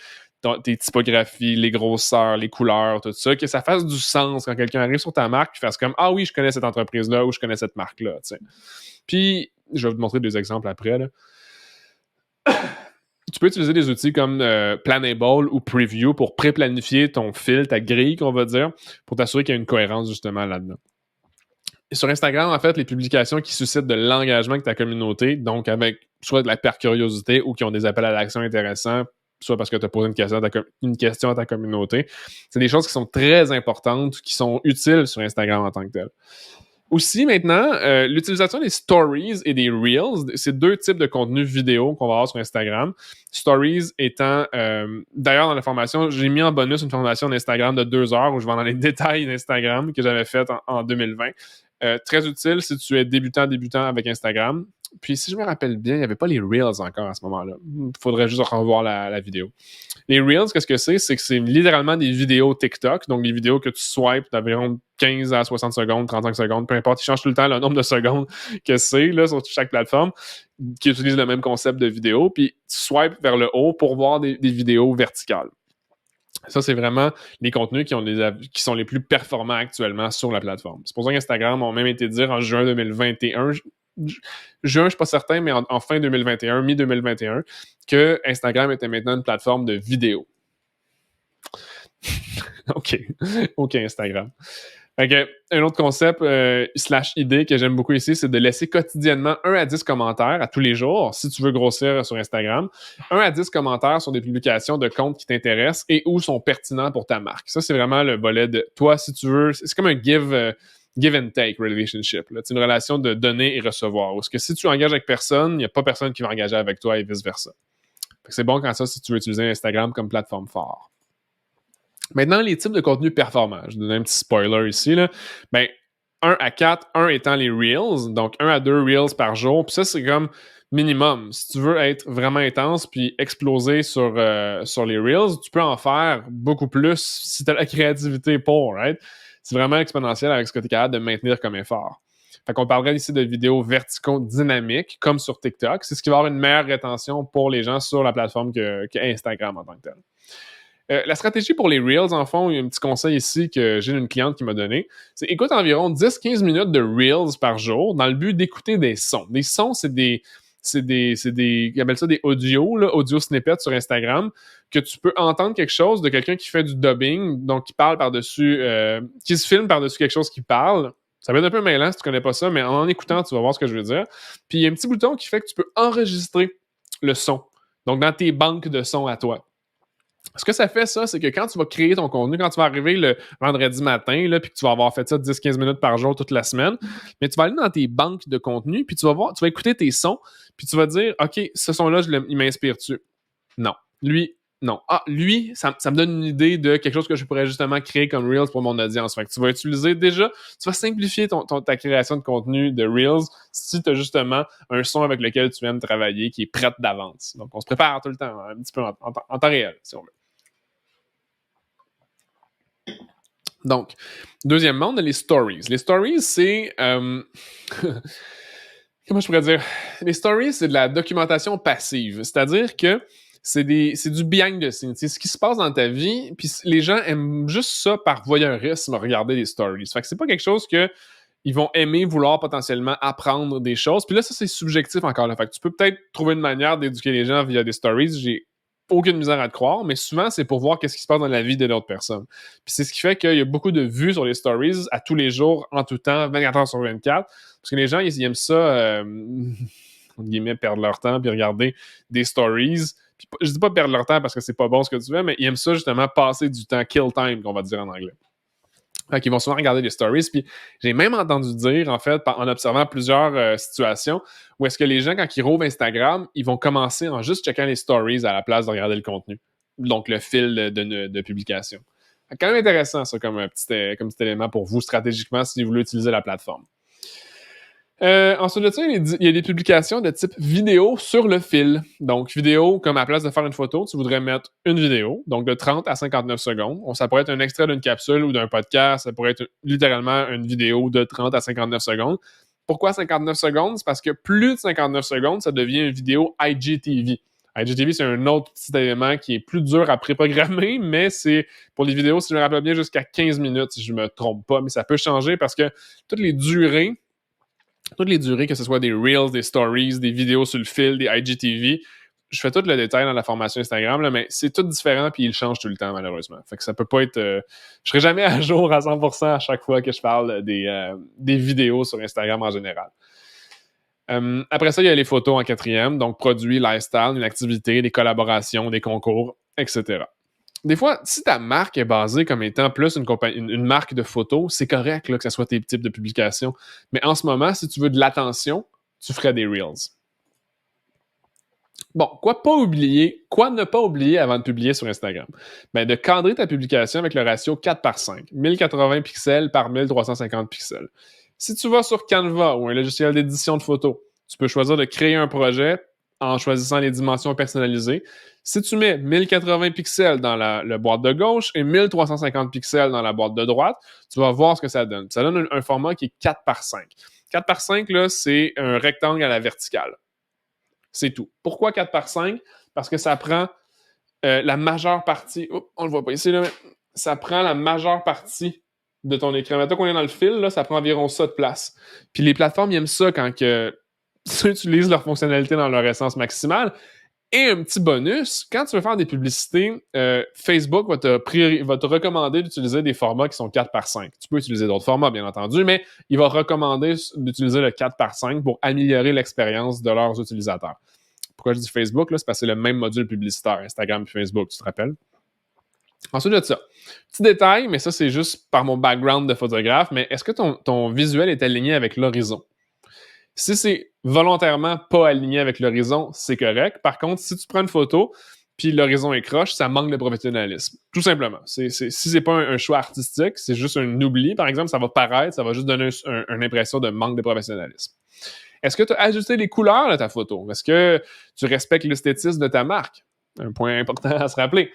tes typographies, les grosseurs, les couleurs, tout ça, que ça fasse du sens quand quelqu'un arrive sur ta marque, puis fasse comme, ah oui, je connais cette entreprise-là ou je connais cette marque-là. T'sais. Puis, je vais vous montrer 2 exemples après, là. Tu peux utiliser des outils comme Planable ou Preview pour pré-planifier ton fil, ta grille, qu'on va dire, pour t'assurer qu'il y a une cohérence justement là-dedans. Et sur Instagram, en fait, les publications qui suscitent de l'engagement avec ta communauté, donc avec soit de la pure curiosité ou qui ont des appels à l'action intéressants, soit parce que tu as posé une question à ta communauté, c'est des choses qui sont très importantes, qui sont utiles sur Instagram en tant que tel. Aussi, maintenant, l'utilisation des stories et des reels, c'est 2 types de contenus vidéo qu'on va avoir sur Instagram. Stories étant, d'ailleurs, dans la formation, j'ai mis en bonus une formation d'Instagram de 2 heures où je vais dans les détails d'Instagram que j'avais faite en 2020. Très utile si tu es débutant avec Instagram. Puis, si je me rappelle bien, il n'y avait pas les Reels encore à ce moment-là. Il faudrait juste revoir la vidéo. Les Reels, qu'est-ce que c'est? C'est que c'est littéralement des vidéos TikTok, donc des vidéos que tu swipes d'environ 15 à 60 secondes, 35 secondes, peu importe, ils changent tout le temps le nombre de secondes que c'est là, sur chaque plateforme, qui utilise le même concept de vidéo, puis tu swipes vers le haut pour voir des vidéos verticales. Ça, c'est vraiment les contenus qui sont les plus performants actuellement sur la plateforme. C'est pour ça qu'Instagram a même été dire en juin 2021, juin, je ne suis pas certain, mais en fin 2021, mi-2021, que Instagram était maintenant une plateforme de vidéo. OK, Instagram. Okay. Un autre concept / idée que j'aime beaucoup ici, c'est de laisser quotidiennement 1 à 10 commentaires à tous les jours, si tu veux grossir sur Instagram. 1 à 10 commentaires sur des publications de comptes qui t'intéressent et ou sont pertinents pour ta marque. Ça, c'est vraiment le volet de toi, si tu veux. C'est comme un give and take relationship. C'est une relation de donner et recevoir. Parce que si tu engages avec personne, il n'y a pas personne qui va engager avec toi et vice-versa. C'est bon quand ça, si tu veux utiliser Instagram comme plateforme forte. Maintenant, les types de contenu performants. Je donne un petit spoiler ici. Là. 1 à 4, 1 étant les Reels, donc 1 à 2 Reels par jour. Puis ça, c'est comme minimum. Si tu veux être vraiment intense puis exploser sur les Reels, tu peux en faire beaucoup plus si tu as la créativité pour, right? C'est vraiment exponentiel avec ce que tu es capable de maintenir comme effort. Fait qu'on parlerait ici de vidéos verticaux dynamiques, comme sur TikTok. C'est ce qui va avoir une meilleure rétention pour les gens sur la plateforme que Instagram en tant que tel. La stratégie pour les Reels, en fond, il y a un petit conseil ici que j'ai d'une cliente qui m'a donné. C'est écoute environ 10-15 minutes de Reels par jour dans le but d'écouter des sons. Des sons, c'est des ils appellent ça des audios, là, audio snippets sur Instagram, que tu peux entendre quelque chose de quelqu'un qui fait du dubbing, donc qui parle par-dessus, qui se filme par-dessus quelque chose qui parle. Ça va être un peu mêlant si tu connais pas ça, mais en écoutant, tu vas voir ce que je veux dire. Puis il y a un petit bouton qui fait que tu peux enregistrer le son. Donc dans tes banques de sons à toi. Ce que ça fait, ça, c'est que quand tu vas créer ton contenu, quand tu vas arriver le vendredi matin, là, puis que tu vas avoir fait ça 10-15 minutes par jour toute la semaine, mais tu vas aller dans tes banques de contenu, puis tu vas écouter tes sons, puis tu vas dire, OK, ce son-là, il m'inspire-tu? Non. Lui, non. Ah, lui, ça me donne une idée de quelque chose que je pourrais justement créer comme Reels pour mon audience. Fait que tu vas utiliser déjà, tu vas simplifier ta création de contenu de Reels si tu as justement un son avec lequel tu aimes travailler qui est prêt d'avance. Donc, on se prépare tout le temps, un petit peu en temps réel, si on veut. Donc, deuxièmement, on a les stories. Les stories, c'est... comment je pourrais dire? Les stories, c'est de la documentation passive. C'est-à-dire que c'est du behind the scenes. C'est ce qui se passe dans ta vie, puis les gens aiment juste ça par voyeurisme, regarder les stories. Fait que c'est pas quelque chose que ils vont aimer vouloir potentiellement apprendre des choses. Puis là, ça, c'est subjectif encore là. Fait que tu peux peut-être trouver une manière d'éduquer les gens via des stories. J'ai aucune misère à te croire, mais souvent, c'est pour voir qu'est-ce qui se passe dans la vie de l'autre personne. Puis c'est ce qui fait qu'il y a beaucoup de vues sur les stories à tous les jours, en tout temps, 24 heures sur 24. Parce que les gens, ils aiment ça, entre guillemets, perdre leur temps puis regarder des stories. Puis, je dis pas perdre leur temps parce que c'est pas bon ce que tu fais, mais ils aiment ça justement passer du temps, kill time, qu'on va dire en anglais. Fait qu'ils vont souvent regarder les stories. Puis j'ai même entendu dire, en fait, en observant plusieurs situations, où est-ce que les gens, quand ils rouvrent Instagram, ils vont commencer en juste checkant les stories à la place de regarder le contenu. Donc, le fil de publication. C'est quand même intéressant, ça, comme petit élément pour vous, stratégiquement, si vous voulez utiliser la plateforme. Ensuite de ça, il y a des publications de type vidéo sur le fil. Donc, vidéo, comme à la place de faire une photo, tu voudrais mettre une vidéo, donc de 30 à 59 secondes. Ça pourrait être un extrait d'une capsule ou d'un podcast, ça pourrait être littéralement une vidéo de 30 à 59 secondes. Pourquoi 59 secondes? C'est parce que plus de 59 secondes, ça devient une vidéo IGTV. IGTV, c'est un autre petit élément qui est plus dur à préprogrammer, mais c'est pour les vidéos, si je me rappelle bien, jusqu'à 15 minutes, si je ne me trompe pas. Mais ça peut changer parce que toutes les durées, que ce soit des Reels, des Stories, des vidéos sur le fil, des IGTV, je fais tout le détail dans la formation Instagram, là, mais c'est tout différent puis il change tout le temps, malheureusement. Fait que ça peut pas être... je serai jamais à jour à 100% à chaque fois que je parle des vidéos sur Instagram en général. Après ça, il y a les photos en quatrième, donc produits, lifestyle, une activité, des collaborations, des concours, etc. Des fois, si ta marque est basée comme étant plus une marque de photos, c'est correct là, que ce soit tes types de publications. Mais en ce moment, si tu veux de l'attention, tu ferais des Reels. Bon, quoi ne pas oublier avant de publier sur Instagram? Ben, de cadrer ta publication avec le ratio 4:5, 1080 pixels par 1350 pixels. Si tu vas sur Canva ou un logiciel d'édition de photos, tu peux choisir de créer un projet en choisissant les dimensions personnalisées. Si tu mets 1080 pixels dans la boîte de gauche et 1350 pixels dans la boîte de droite, tu vas voir ce que ça donne. Ça donne un format qui est 4:5. 4:5, là, c'est un rectangle à la verticale. C'est tout. Pourquoi 4:5? Parce que ça prend la majeure partie... on le voit pas ici, là, mais ça prend la majeure partie de ton écran. Maintenant qu'on est dans le fil, là, ça prend environ ça de place. Puis les plateformes, ils aiment ça quand tu utilises leur fonctionnalité dans leur essence maximale. Et un petit bonus, quand tu veux faire des publicités, Facebook va te recommander d'utiliser des formats qui sont 4:5. Tu peux utiliser d'autres formats, bien entendu, mais il va recommander d'utiliser le 4:5 pour améliorer l'expérience de leurs utilisateurs. Pourquoi je dis Facebook? Là, c'est parce que c'est le même module publicitaire, Instagram et Facebook, tu te rappelles? Ensuite de ça, petit détail, mais ça, c'est juste par mon background de photographe, mais est-ce que ton visuel est aligné avec l'horizon? Si c'est volontairement pas aligné avec l'horizon, c'est correct. Par contre, si tu prends une photo puis l'horizon est croche, ça manque de professionnalisme. Tout simplement. Si c'est pas un choix artistique, c'est juste un oubli, par exemple, ça va paraître, ça va juste donner une impression de manque de professionnalisme. Est-ce que tu as ajusté les couleurs de ta photo? Est-ce que tu respectes l'esthétisme de ta marque? Un point important à se rappeler.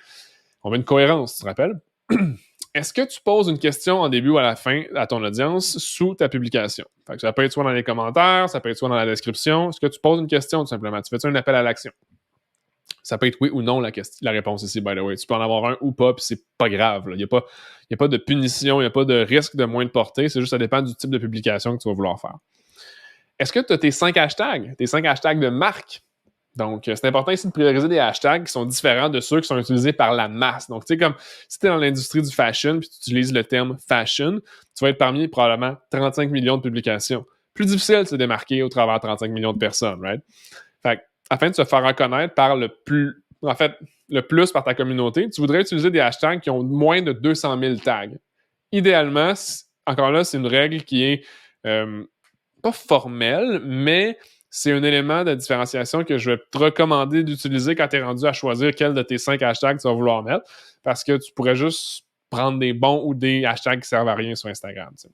On veut une cohérence, tu te rappelles? Est-ce que tu poses une question en début ou à la fin à ton audience sous ta publication? Fait que ça peut être soit dans les commentaires, ça peut être soit dans la description. Est-ce que tu poses une question tout simplement? Tu fais un appel à l'action? Ça peut être oui ou non la réponse ici, by the way. Tu peux en avoir un ou pas, puis c'est pas grave. Il n'y a pas de punition, il n'y a pas de risque de moins de portée. C'est juste ça dépend du type de publication que tu vas vouloir faire. Est-ce que tu as tes 5 hashtags de marque? Donc, c'est important ici de prioriser des hashtags qui sont différents de ceux qui sont utilisés par la masse. Donc, tu sais, comme si tu es dans l'industrie du fashion puis tu utilises le terme fashion, tu vas être parmi probablement 35 millions de publications. Plus difficile de se démarquer au travers de 35 millions de personnes, right? Fait que, afin de se faire reconnaître par le plus par ta communauté, tu voudrais utiliser des hashtags qui ont moins de 200 000 tags. Idéalement, encore là, c'est une règle qui est pas formelle, mais c'est un élément de différenciation que je vais te recommander d'utiliser quand tu es rendu à choisir quel de tes 5 hashtags tu vas vouloir mettre, parce que tu pourrais juste prendre des bons ou des hashtags qui servent à rien sur Instagram. T'sais.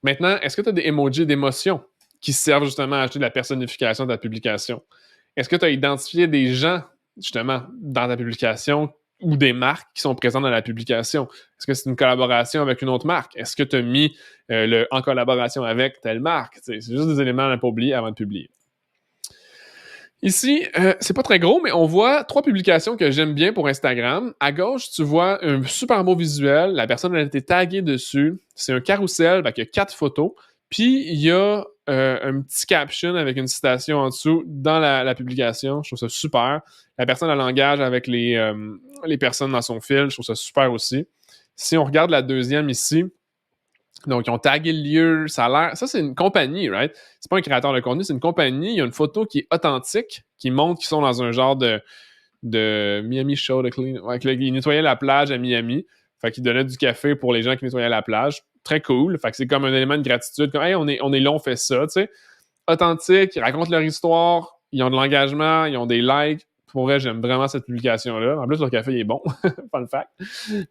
Maintenant, est-ce que tu as des emojis d'émotion qui servent justement à ajouter de la personnification de ta publication? Est-ce que tu as identifié des gens, justement, dans ta publication ou des marques qui sont présentes dans la publication? Est-ce que c'est une collaboration avec une autre marque? Est-ce que tu as mis le en collaboration avec telle marque? C'est juste des éléments à ne pas oublier avant de publier. Ici, c'est pas très gros, mais on voit 3 publications que j'aime bien pour Instagram. À gauche, tu vois un super beau visuel. La personne a été taguée dessus. C'est un carrousel avec 4 photos. Puis, il y a un petit caption avec une citation en dessous dans la publication. Je trouve ça super. La personne a l'engage avec les personnes dans son fil. Je trouve ça super aussi. Si on regarde la deuxième ici, donc, ils ont tagué le lieu, ça a l'air... Ça, c'est une compagnie, right? C'est pas un créateur de contenu, c'est une compagnie. Il y a une photo qui est authentique, qui montre qu'ils sont dans un genre de Miami Show de Clean. Ouais, ils nettoyaient la plage à Miami. Fait qu'ils donnaient du café pour les gens qui nettoyaient la plage. Très cool. Fait que c'est comme un élément de gratitude. Comme, hey, on est là, on fait ça, tu sais. Authentique, ils racontent leur histoire, ils ont de l'engagement, ils ont des likes. Pour vrai, j'aime vraiment cette publication-là. En plus, leur café il est bon. Fun fact.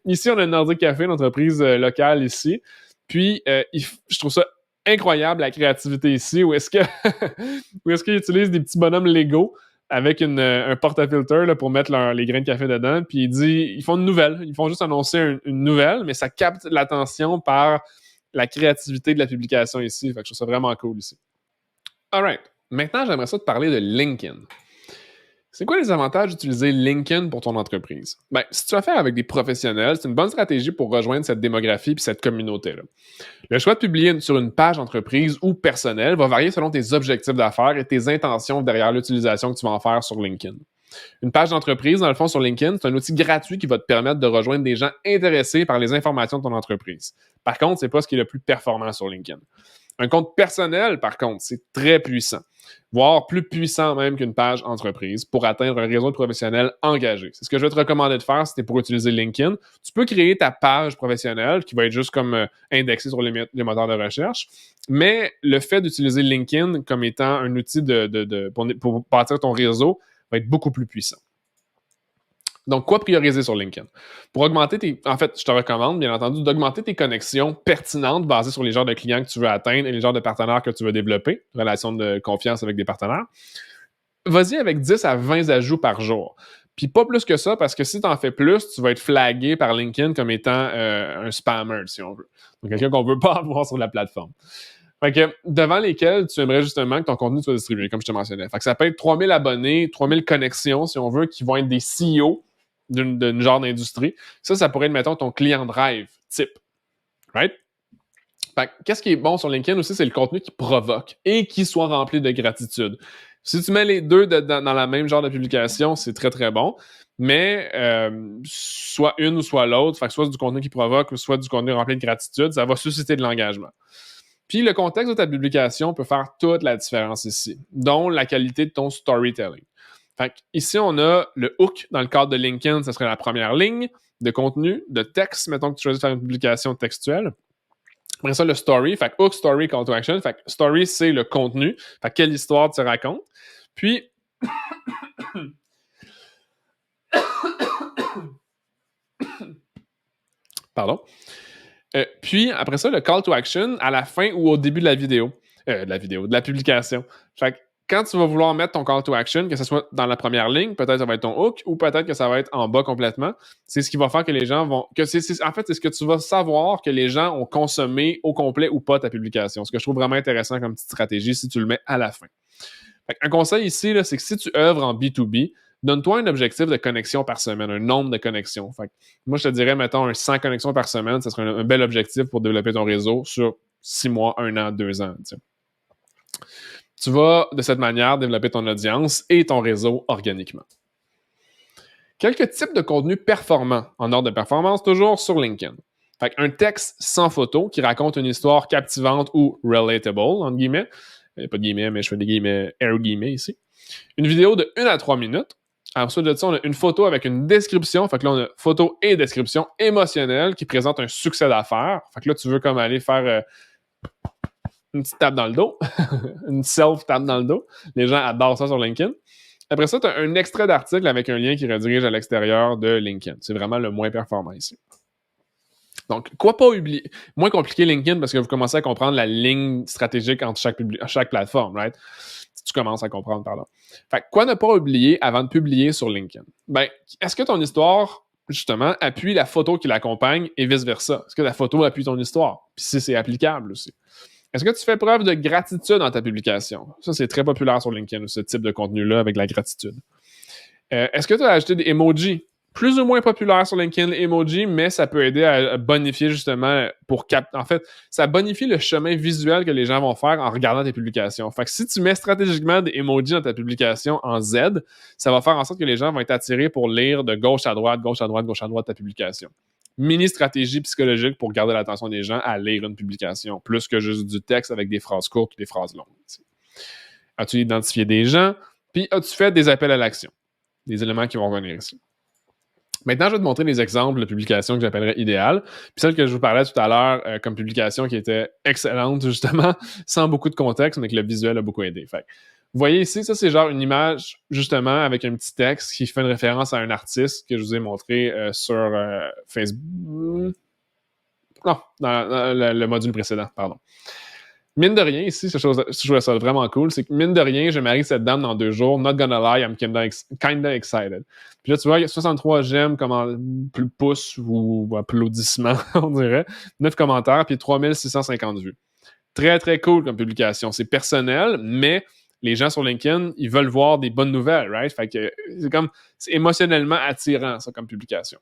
Ici, on a Nordic Café, une entreprise locale ici. Puis, je trouve ça incroyable, la créativité ici, où est-ce qu'ils utilisent des petits bonhommes Lego avec un porte-à-filter là, pour mettre les grains de café dedans. Puis, ils font une nouvelle. Ils font juste annoncer une nouvelle, mais ça capte l'attention par la créativité de la publication ici. Fait que je trouve ça vraiment cool ici. All right. Maintenant, j'aimerais ça te parler de LinkedIn. C'est quoi les avantages d'utiliser LinkedIn pour ton entreprise? Ben, si tu as affaire avec des professionnels, c'est une bonne stratégie pour rejoindre cette démographie et cette communauté-là. Le choix de publier sur une page entreprise ou personnelle va varier selon tes objectifs d'affaires et tes intentions derrière l'utilisation que tu vas en faire sur LinkedIn. Une page d'entreprise, dans le fond, sur LinkedIn, c'est un outil gratuit qui va te permettre de rejoindre des gens intéressés par les informations de ton entreprise. Par contre, c'est pas ce qui est le plus performant sur LinkedIn. Un compte personnel, par contre, c'est très puissant, voire plus puissant même qu'une page entreprise pour atteindre un réseau de professionnels engagés. C'est ce que je vais te recommander de faire si tu es pour utiliser LinkedIn. Tu peux créer ta page professionnelle qui va être juste comme indexée sur les moteurs de recherche, mais le fait d'utiliser LinkedIn comme étant un outil pour bâtir ton réseau va être beaucoup plus puissant. Donc, quoi prioriser sur LinkedIn? Pour augmenter En fait, je te recommande, bien entendu, d'augmenter tes connexions pertinentes basées sur les genres de clients que tu veux atteindre et les genres de partenaires que tu veux développer, relation de confiance avec des partenaires. Vas-y avec 10 à 20 ajouts par jour. Puis pas plus que ça, parce que si tu en fais plus, tu vas être flagué par LinkedIn comme étant un spammer, si on veut. Donc, quelqu'un qu'on ne veut pas avoir sur la plateforme. Fait que, devant lesquels tu aimerais justement que ton contenu soit distribué, comme je te mentionnais. Fait que ça peut être 3000 abonnés, 3000 connexions, si on veut, qui vont être des CEO d'une genre d'industrie. Ça pourrait être, mettons, ton client de rêve type. Right? Fait que, qu'est-ce qui est bon sur LinkedIn aussi, c'est le contenu qui provoque et qui soit rempli de gratitude. Si tu mets les deux dans la même genre de publication, c'est très, très bon. Mais soit une ou soit l'autre, fait que soit du contenu qui provoque ou soit du contenu rempli de gratitude, ça va susciter de l'engagement. Puis le contexte de ta publication peut faire toute la différence ici, dont la qualité de ton storytelling. Fait ici, on a le hook dans le cadre de LinkedIn, ce serait la première ligne de contenu, de texte, mettons que tu choisis de faire une publication textuelle. Après ça, le story, fait hook, story, call to action. Fait story, c'est le contenu. Fait quelle histoire tu racontes. Puis, pardon. Puis, après ça, le call to action à la fin ou au début de la vidéo. De la publication. Fait que quand tu vas vouloir mettre ton call to action, que ce soit dans la première ligne, peut-être ça va être ton hook ou peut-être que ça va être en bas complètement, c'est ce qui va faire que les gens vont... en fait, c'est ce que tu vas savoir que les gens ont consommé au complet ou pas ta publication. Ce que je trouve vraiment intéressant comme petite stratégie si tu le mets à la fin. Un conseil ici, là, c'est que si tu œuvres en B2B, donne-toi un objectif de connexion par semaine, un nombre de connexions. Fait que moi, je te dirais, mettons, un 100 connexions par semaine, ce serait un bel objectif pour développer ton réseau sur 6 mois, 1 an, 2 ans. T'sais. Tu vas, de cette manière, développer ton audience et ton réseau organiquement. Quelques types de contenus performants, en ordre de performance, toujours sur LinkedIn. Fait un texte sans photo qui raconte une histoire captivante ou relatable, entre guillemets. Pas de guillemets, mais je fais des guillemets, air guillemets ici. Une vidéo de 1 à 3 minutes. Ensuite de ça, on a une photo avec une description. Fait que là, on a photo et description émotionnelle qui présente un succès d'affaires. Fait que là, tu veux comme aller faire une petite tape dans le dos, une self-tape dans le dos. Les gens adorent ça sur LinkedIn. Après ça, tu as un extrait d'article avec un lien qui redirige à l'extérieur de LinkedIn. C'est vraiment le moins performant ici. Donc, quoi pas oublier? Moins compliqué LinkedIn parce que vous commencez à comprendre la ligne stratégique entre chaque plateforme, right? Si tu commences à comprendre, pardon. Fait que quoi ne pas oublier avant de publier sur LinkedIn? Ben, est-ce que ton histoire, justement, appuie la photo qui l'accompagne et vice-versa? Est-ce que la photo appuie ton histoire? Puis si c'est applicable aussi. Est-ce que tu fais preuve de gratitude dans ta publication? Ça, c'est très populaire sur LinkedIn, ce type de contenu-là avec la gratitude. Est-ce que tu as ajouté des emojis? Plus ou moins populaire sur LinkedIn, les emojis, mais ça peut aider à bonifier justement en fait, ça bonifie le chemin visuel que les gens vont faire en regardant tes publications. Fait que si tu mets stratégiquement des emojis dans ta publication en Z, ça va faire en sorte que les gens vont être attirés pour lire de gauche à droite, gauche à droite, gauche à droite ta publication. Mini stratégie psychologique pour garder l'attention des gens à lire une publication, plus que juste du texte avec des phrases courtes ou des phrases longues. As-tu identifié des gens? Puis as-tu fait des appels à l'action? Des éléments qui vont revenir ici. Maintenant, je vais te montrer des exemples de publications que j'appellerais idéales. Puis celle que je vous parlais tout à l'heure comme publication qui était excellente, justement, sans beaucoup de contexte, mais que le visuel a beaucoup aidé. Fait que, vous voyez ici, ça, c'est genre une image, justement, avec un petit texte qui fait une référence à un artiste que je vous ai montré sur Facebook. Non, dans le module précédent, pardon. Mine de rien, ici, je trouvais ça vraiment cool, c'est que mine de rien, je marie cette dame dans 2 jours. Not gonna lie, I'm kinda excited. Puis là, tu vois, il y a 63 j'aime, pouces ou applaudissements, on dirait. 9 commentaires, puis 3650 vues. Très, très cool comme publication. C'est personnel, mais les gens sur LinkedIn, ils veulent voir des bonnes nouvelles, right? Fait que c'est émotionnellement attirant, ça, comme publication.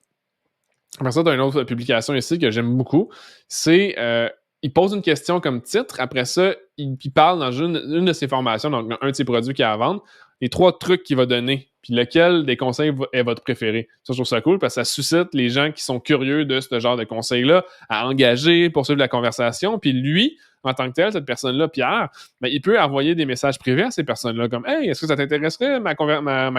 Après ça, tu as une autre publication ici que j'aime beaucoup. C'est il pose une question comme titre. Après ça, il parle dans une de ses formations, donc un de ses produits qu'il a à vendre, les 3 trucs qu'il va donner. Puis lequel des conseils est votre préféré. Ça, je trouve ça cool parce que ça suscite les gens qui sont curieux de ce genre de conseils-là à engager, poursuivre la conversation. Puis lui, en tant que tel, cette personne-là, Pierre, ben, il peut envoyer des messages privés à ces personnes-là comme « Hey, est-ce que ça t'intéresserait ma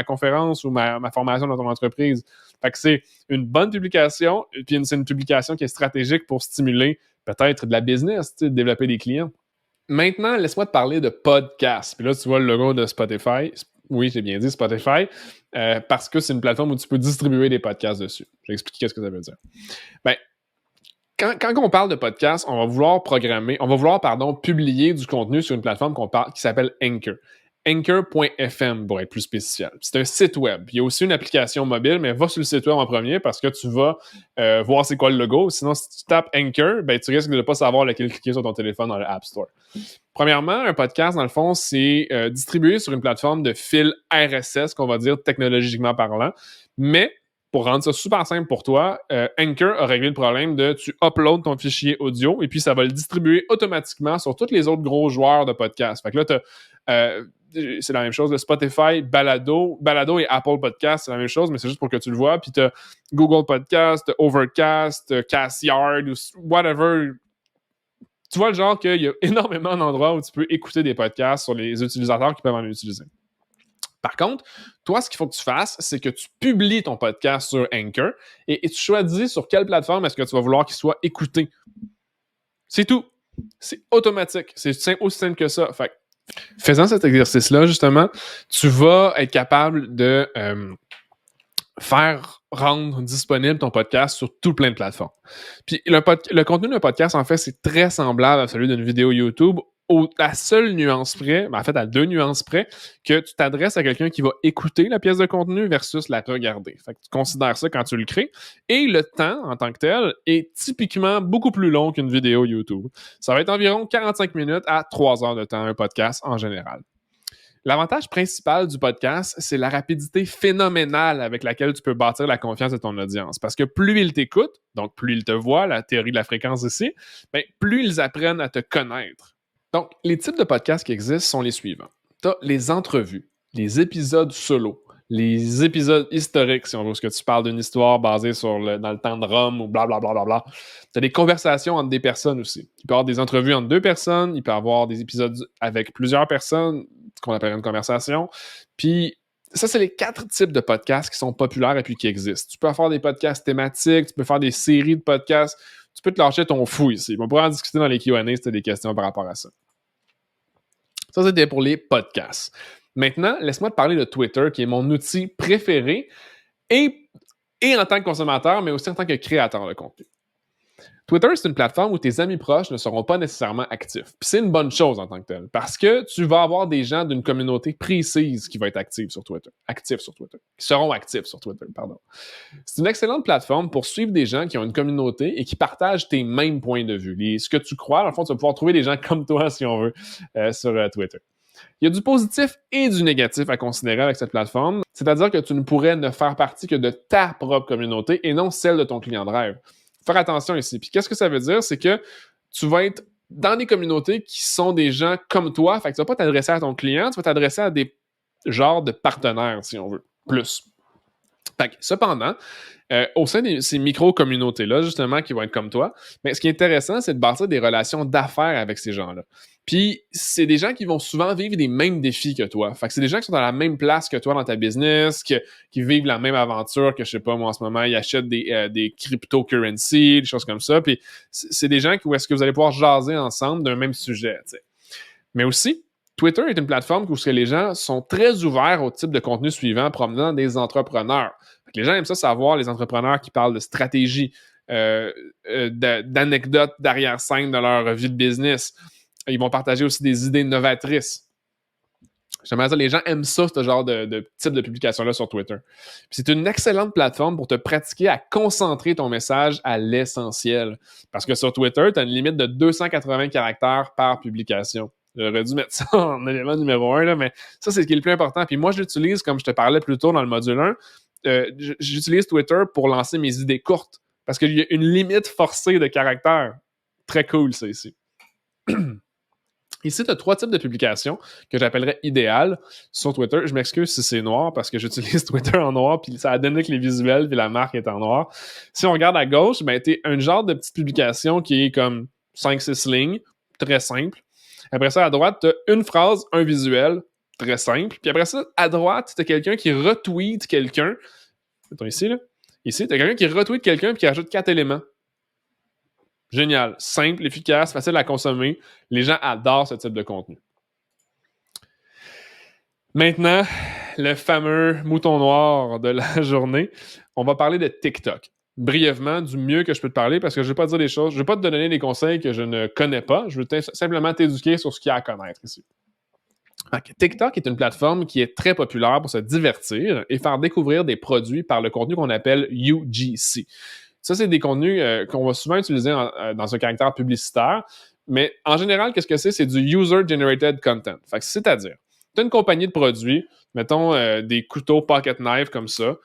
conférence ou ma formation dans ton entreprise? » Fait que c'est une bonne publication, puis c'est une publication qui est stratégique pour stimuler peut-être de la business, de développer des clients. Maintenant, laisse-moi te parler de podcast. Puis là, tu vois le logo de Spotify. Oui, j'ai bien dit Spotify, parce que c'est une plateforme où tu peux distribuer des podcasts dessus. Je vais expliquer ce que ça veut dire. Ben, quand on parle de podcast, on va vouloir publier du contenu sur une plateforme qui s'appelle Anchor. Anchor.fm pour être plus spécifique. C'est un site web. Il y a aussi une application mobile, mais va sur le site web en premier parce que tu vas voir c'est quoi le logo. Sinon, si tu tapes Anchor, ben, tu risques de ne pas savoir lequel cliquer sur ton téléphone dans le App Store. Premièrement, un podcast, dans le fond, c'est distribué sur une plateforme de fil RSS, qu'on va dire technologiquement parlant. Mais pour rendre ça super simple pour toi, Anchor a réglé le problème de tu uploads ton fichier audio et puis ça va le distribuer automatiquement sur tous les autres gros joueurs de podcasts. Fait que là, c'est la même chose de Spotify, Balado et Apple Podcast, c'est la même chose, mais c'est juste pour que tu le vois. Puis tu as Google Podcast, Overcast, Cast Yard, ou whatever. Tu vois le genre qu'il y a énormément d'endroits où tu peux écouter des podcasts sur les utilisateurs qui peuvent en utiliser. Par contre, toi, ce qu'il faut que tu fasses, c'est que tu publies ton podcast sur Anchor et tu choisis sur quelle plateforme est-ce que tu vas vouloir qu'il soit écouté. C'est tout. C'est automatique. C'est aussi simple que ça. Fait faisant cet exercice-là, justement, tu vas être capable de faire rendre disponible ton podcast sur tout plein de plateformes. Puis le contenu d'un podcast, en fait, c'est très semblable à celui d'une vidéo YouTube, à seule nuance près, en fait à 2 nuances près, que tu t'adresses à quelqu'un qui va écouter la pièce de contenu versus la regarder. Fait que tu considères ça quand tu le crées. Et le temps, en tant que tel, est typiquement beaucoup plus long qu'une vidéo YouTube. Ça va être environ 45 minutes à 3 heures de temps, un podcast en général. L'avantage principal du podcast, c'est la rapidité phénoménale avec laquelle tu peux bâtir la confiance de ton audience. Parce que plus ils t'écoutent, donc plus ils te voient, la théorie de la fréquence ici, bien, plus ils apprennent à te connaître. Donc, les types de podcasts qui existent sont les suivants. Tu as les entrevues, les épisodes solo, les épisodes historiques, si on veut, parce que tu parles d'une histoire basée dans le temps de Rome ou blablabla. Tu as des conversations entre des personnes aussi. Il peut y avoir des entrevues entre 2 personnes, il peut y avoir des épisodes avec plusieurs personnes, ce qu'on appelle une conversation. Puis, ça, c'est les 4 types de podcasts qui sont populaires et puis qui existent. Tu peux faire des podcasts thématiques, tu peux faire des séries de podcasts, tu peux te lâcher ton fou ici. On pourra en discuter dans les Q&A si tu as des questions par rapport à ça. Ça, c'était pour les podcasts. Maintenant, laisse-moi te parler de Twitter, qui est mon outil préféré, et en tant que consommateur, mais aussi en tant que créateur de contenu. Twitter, c'est une plateforme où tes amis proches ne seront pas nécessairement actifs. Puis c'est une bonne chose en tant que tel, parce que tu vas avoir des gens d'une communauté précise qui va être active sur Twitter, qui seront actifs sur Twitter, pardon. C'est une excellente plateforme pour suivre des gens qui ont une communauté et qui partagent tes mêmes points de vue. Ce que tu crois, dans le fond, tu vas pouvoir trouver des gens comme toi, si on veut, sur Twitter. Il y a du positif et du négatif à considérer avec cette plateforme, c'est-à-dire que tu ne pourrais ne faire partie que de ta propre communauté et non celle de ton client de rêve. Faire attention ici. Puis qu'est-ce que ça veut dire? C'est que tu vas être dans des communautés qui sont des gens comme toi. Fait que tu vas pas t'adresser à ton client, tu vas t'adresser à des genres de partenaires, si on veut, plus. Fait que, cependant, au sein de ces micro-communautés-là, justement, qui vont être comme toi, mais ce qui est intéressant, c'est de bâtir des relations d'affaires avec ces gens-là. Puis, c'est des gens qui vont souvent vivre des mêmes défis que toi. Fait que c'est des gens qui sont dans la même place que toi dans ta business, qui vivent la même aventure que, je sais pas, moi, en ce moment, ils achètent des cryptocurrencies, des choses comme ça. Puis, c'est des gens où est-ce que vous allez pouvoir jaser ensemble d'un même sujet, tu sais. Mais aussi, Twitter est une plateforme où les gens sont très ouverts au type de contenu suivant provenant des entrepreneurs. Les gens aiment ça savoir les entrepreneurs qui parlent de stratégie, d'anecdotes d'arrière-scène de leur vie de business. Ils vont partager aussi des idées novatrices. J'aimerais dire, les gens aiment ça, ce genre de type de publication-là sur Twitter. Puis c'est une excellente plateforme pour te pratiquer à concentrer ton message à l'essentiel. Parce que sur Twitter, tu as une limite de 280 caractères par publication. J'aurais dû mettre ça en élément numéro 1, là, mais ça, c'est ce qui est le plus important. Puis moi, je l'utilise, comme je te parlais plus tôt dans le module 1, j'utilise Twitter pour lancer mes idées courtes. Parce qu'il y a une limite forcée de caractères. Très cool, ça, ici. Ici, tu as 3 types de publications que j'appellerais idéales sur Twitter. Je m'excuse si c'est noir parce que j'utilise Twitter en noir puis ça a donné que les visuels puis la marque est en noir. Si on regarde à gauche, ben, tu as un genre de petite publication qui est comme 5-6 lignes, très simple. Après ça, à droite, tu as une phrase, un visuel, très simple. Puis après ça, à droite, tu as quelqu'un qui retweet quelqu'un. Attends, ici, là. Ici, tu as quelqu'un qui retweet quelqu'un puis qui rajoute 4 éléments. Génial, simple, efficace, facile à consommer. Les gens adorent ce type de contenu. Maintenant, le fameux mouton noir de la journée, on va parler de TikTok. Brièvement, du mieux que je peux te parler, parce que je ne vais pas te dire des choses, je ne vais pas te donner des conseils que je ne connais pas, je veux simplement t'éduquer sur ce qu'il y a à connaître ici. Okay. TikTok est une plateforme qui est très populaire pour se divertir et faire découvrir des produits par le contenu qu'on appelle UGC. Ça, c'est des contenus qu'on va souvent utiliser dans un caractère publicitaire, mais en général, qu'est-ce que c'est? C'est du User-Generated Content. Fait que c'est-à-dire, tu as une compagnie de produits, mettons des couteaux pocket knife comme ça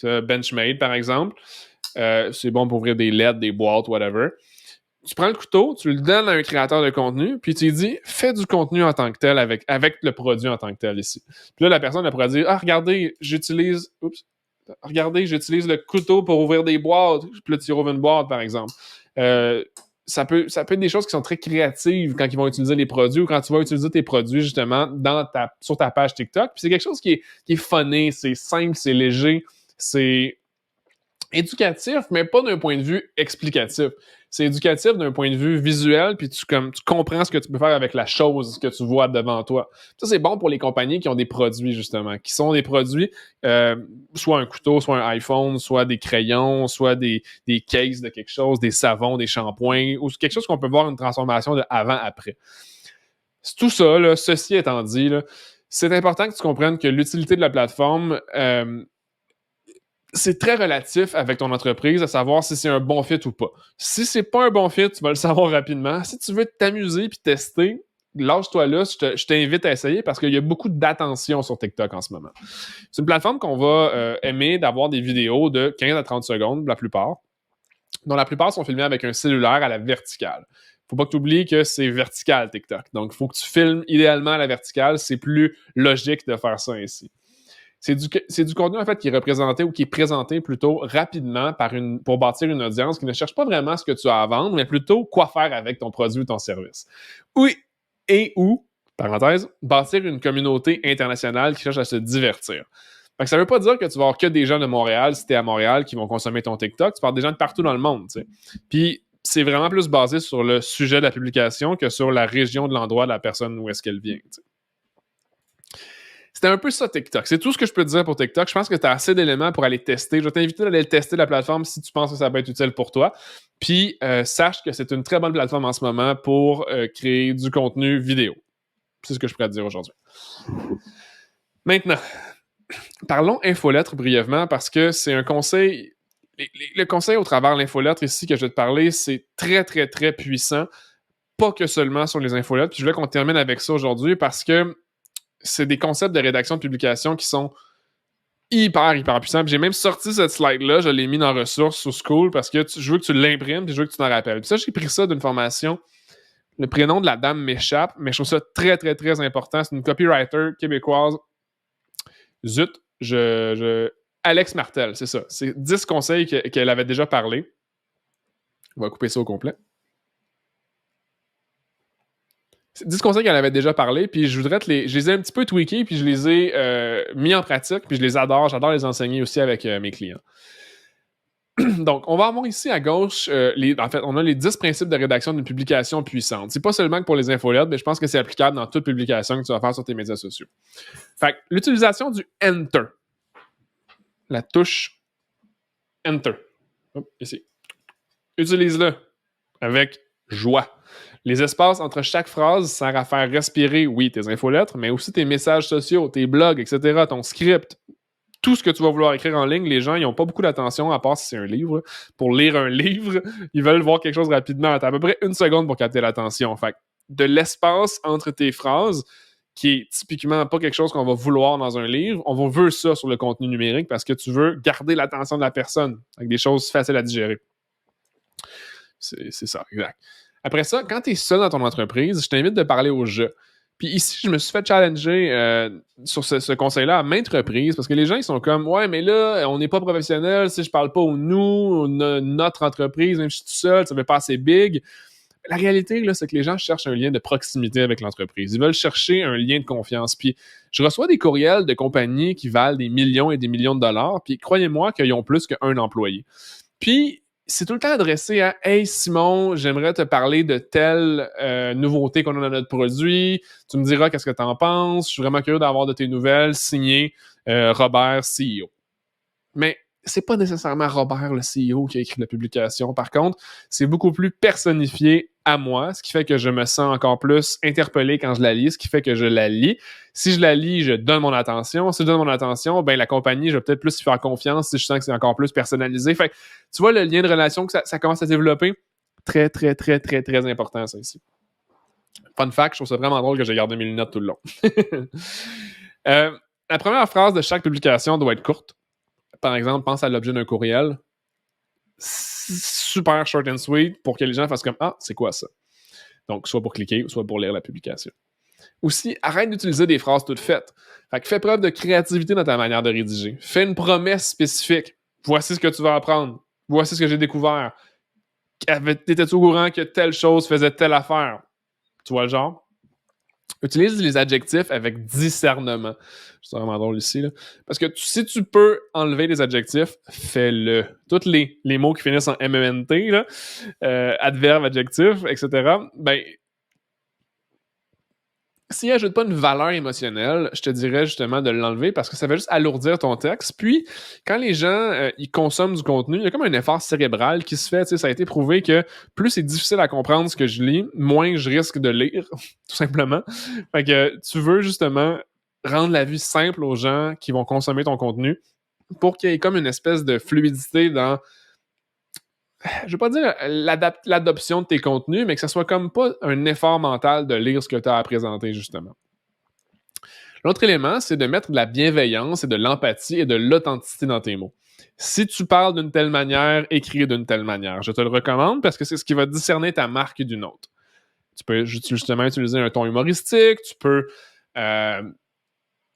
Benchmade par exemple, c'est bon pour ouvrir des LED, des boîtes, whatever. Tu prends le couteau, tu le donnes à un créateur de contenu, puis tu lui dis, fais du contenu en tant que tel avec le produit en tant que tel ici. Puis là, la personne elle pourrait dire, regardez, j'utilise le couteau pour ouvrir des boîtes. Puis là, tu ouvres une boîte, par exemple. Ça peut être des choses qui sont très créatives quand ils vont utiliser les produits ou quand tu vas utiliser tes produits, justement, sur ta page TikTok. Puis c'est quelque chose qui est funny, c'est simple, c'est léger, c'est éducatif, mais pas d'un point de vue explicatif. C'est éducatif d'un point de vue visuel, puis tu comprends ce que tu peux faire avec la chose que tu vois devant toi. Ça, c'est bon pour les compagnies qui ont des produits, justement, qui sont des produits, soit un couteau, soit un iPhone, soit des crayons, soit des cases de quelque chose, des savons, des shampoings, ou quelque chose qu'on peut voir une transformation de avant-après. Tout ça, là, ceci étant dit, là, c'est important que tu comprennes que l'utilité de la plateforme, c'est très relatif avec ton entreprise à savoir si c'est un bon fit ou pas. Si c'est pas un bon fit, tu vas le savoir rapidement. Si tu veux t'amuser puis tester, lâche-toi là, je t'invite à essayer parce qu'il y a beaucoup d'attention sur TikTok en ce moment. C'est une plateforme qu'on va aimer d'avoir des vidéos de 15 à 30 secondes, la plupart, dont la plupart sont filmées avec un cellulaire à la verticale. Faut pas que tu oublies que c'est vertical TikTok. Donc, il faut que tu filmes idéalement à la verticale. C'est plus logique de faire ça ainsi. C'est du contenu, en fait, qui est représenté ou qui est présenté plutôt rapidement pour bâtir une audience qui ne cherche pas vraiment ce que tu as à vendre, mais plutôt quoi faire avec ton produit ou ton service. Oui, ou, parenthèse, bâtir une communauté internationale qui cherche à se divertir. Fait que ça ne veut pas dire que tu vas avoir que des gens de Montréal, si tu es à Montréal, qui vont consommer ton TikTok. Tu vas avoir des gens de partout dans le monde, tu sais. Puis, c'est vraiment plus basé sur le sujet de la publication que sur la région de l'endroit de la personne où est-ce qu'elle vient, tu sais. C'était un peu ça, TikTok. C'est tout ce que je peux te dire pour TikTok. Je pense que tu as assez d'éléments pour aller tester. Je vais t'inviter à aller tester la plateforme si tu penses que ça peut être utile pour toi. Puis, sache que c'est une très bonne plateforme en ce moment pour créer du contenu vidéo. C'est ce que je pourrais te dire aujourd'hui. Maintenant, parlons infolettre brièvement parce que c'est un conseil. Le conseil au travers de l'infolettre ici que je vais te parler, c'est très, très, très puissant. Pas que seulement sur les infolettres. Puis je voulais qu'on termine avec ça aujourd'hui parce que c'est des concepts de rédaction de publication qui sont hyper, hyper puissants. Puis j'ai même sorti cette slide-là, je l'ai mis dans ressources sous School parce que je veux que tu l'imprimes puis je veux que tu t'en rappelles. Puis ça, j'ai pris ça d'une formation. Le prénom de la dame m'échappe, mais je trouve ça très, très, très important. C'est une copywriter québécoise. Zut, Alex Martel, c'est ça. C'est 10 conseils qu'elle avait déjà parlé. On va couper ça au complet. 10 conseils qu'elle avait déjà parlé, puis je les ai un petit peu tweakés, puis je les ai mis en pratique, puis je les adore. J'adore les enseigner aussi avec mes clients. Donc, on va avoir ici à gauche, on a les 10 principes de rédaction d'une publication puissante. C'est pas seulement que pour les infolettes, mais je pense que c'est applicable dans toute publication que tu vas faire sur tes médias sociaux. Fait que l'utilisation du Enter. La touche Enter. Hop, ici. Utilise-le avec joie. Les espaces entre chaque phrase servent à faire respirer, oui, tes infolettres, mais aussi tes messages sociaux, tes blogs, etc., ton script. Tout ce que tu vas vouloir écrire en ligne, les gens, ils n'ont pas beaucoup d'attention, à part si c'est un livre. Pour lire un livre, ils veulent voir quelque chose rapidement. Tu as à peu près 1 seconde pour capter l'attention. Fait de l'espace entre tes phrases, qui est typiquement pas quelque chose qu'on va vouloir dans un livre, on veut ça sur le contenu numérique parce que tu veux garder l'attention de la personne avec des choses faciles à digérer. C'est ça, exact. Après ça, quand tu es seul dans ton entreprise, je t'invite de parler au je. Puis ici, je me suis fait challenger sur ce conseil-là à maintes reprises parce que les gens, ils sont comme « Ouais, mais là, on n'est pas professionnel, si je parle pas au nous, notre entreprise, même si je suis tout seul, ça ne fait pas assez big. » La réalité, là, c'est que les gens cherchent un lien de proximité avec l'entreprise. Ils veulent chercher un lien de confiance. Puis je reçois des courriels de compagnies qui valent des millions et des millions de dollars, puis croyez-moi qu'ils ont plus qu'un employé. Puis c'est tout le temps adressé à « Hey Simon, j'aimerais te parler de telle nouveauté qu'on a dans notre produit. Tu me diras qu'est-ce que tu en penses. Je suis vraiment curieux d'avoir de tes nouvelles. Signé Robert, CEO. » Mais c'est pas nécessairement Robert, le CEO, qui a écrit la publication. Par contre, c'est beaucoup plus personnifié à moi, ce qui fait que je me sens encore plus interpellé quand je la lis, ce qui fait que je la lis. Si je la lis, je donne mon attention. Si je donne mon attention, ben la compagnie, je vais peut-être plus y faire confiance si je sens que c'est encore plus personnalisé. Fait que, tu vois, le lien de relation que ça commence à développer, très, très, très, très, très important, ça ici. Fun fact, je trouve ça vraiment drôle que j'ai gardé mes lunettes tout le long. La première phrase de chaque publication doit être courte. Par exemple, pense à l'objet d'un courriel. Super short and sweet pour que les gens fassent comme « Ah, c'est quoi ça? » Donc, soit pour cliquer, soit pour lire la publication. Aussi, arrête d'utiliser des phrases toutes faites. Fait que fais preuve de créativité dans ta manière de rédiger. Fais une promesse spécifique. Voici ce que tu vas apprendre. Voici ce que j'ai découvert. T'étais-tu au courant que telle chose faisait telle affaire? Tu vois le genre? Utilise les adjectifs avec discernement. C'est vraiment drôle ici, là. Parce que si tu peux enlever les adjectifs, fais-le. Tous les mots qui finissent en MENT, là, adverbe, adjectif, etc., ben, s'il n'ajoute pas une valeur émotionnelle, je te dirais justement de l'enlever parce que ça va juste alourdir ton texte. Puis, quand les gens ils consomment du contenu, il y a comme un effort cérébral qui se fait. Ça a été prouvé que plus c'est difficile à comprendre ce que je lis, moins je risque de lire, tout simplement. Fait que tu veux justement rendre la vie simple aux gens qui vont consommer ton contenu pour qu'il y ait comme une espèce de fluidité dans, je vais pas dire l'adoption de tes contenus, mais que ça soit comme pas un effort mental de lire ce que tu as à présenter, justement. L'autre élément, c'est de mettre de la bienveillance et de l'empathie et de l'authenticité dans tes mots. Si tu parles d'une telle manière, écris d'une telle manière. Je te le recommande parce que c'est ce qui va discerner ta marque d'une autre. Tu peux justement utiliser un ton humoristique, tu peux...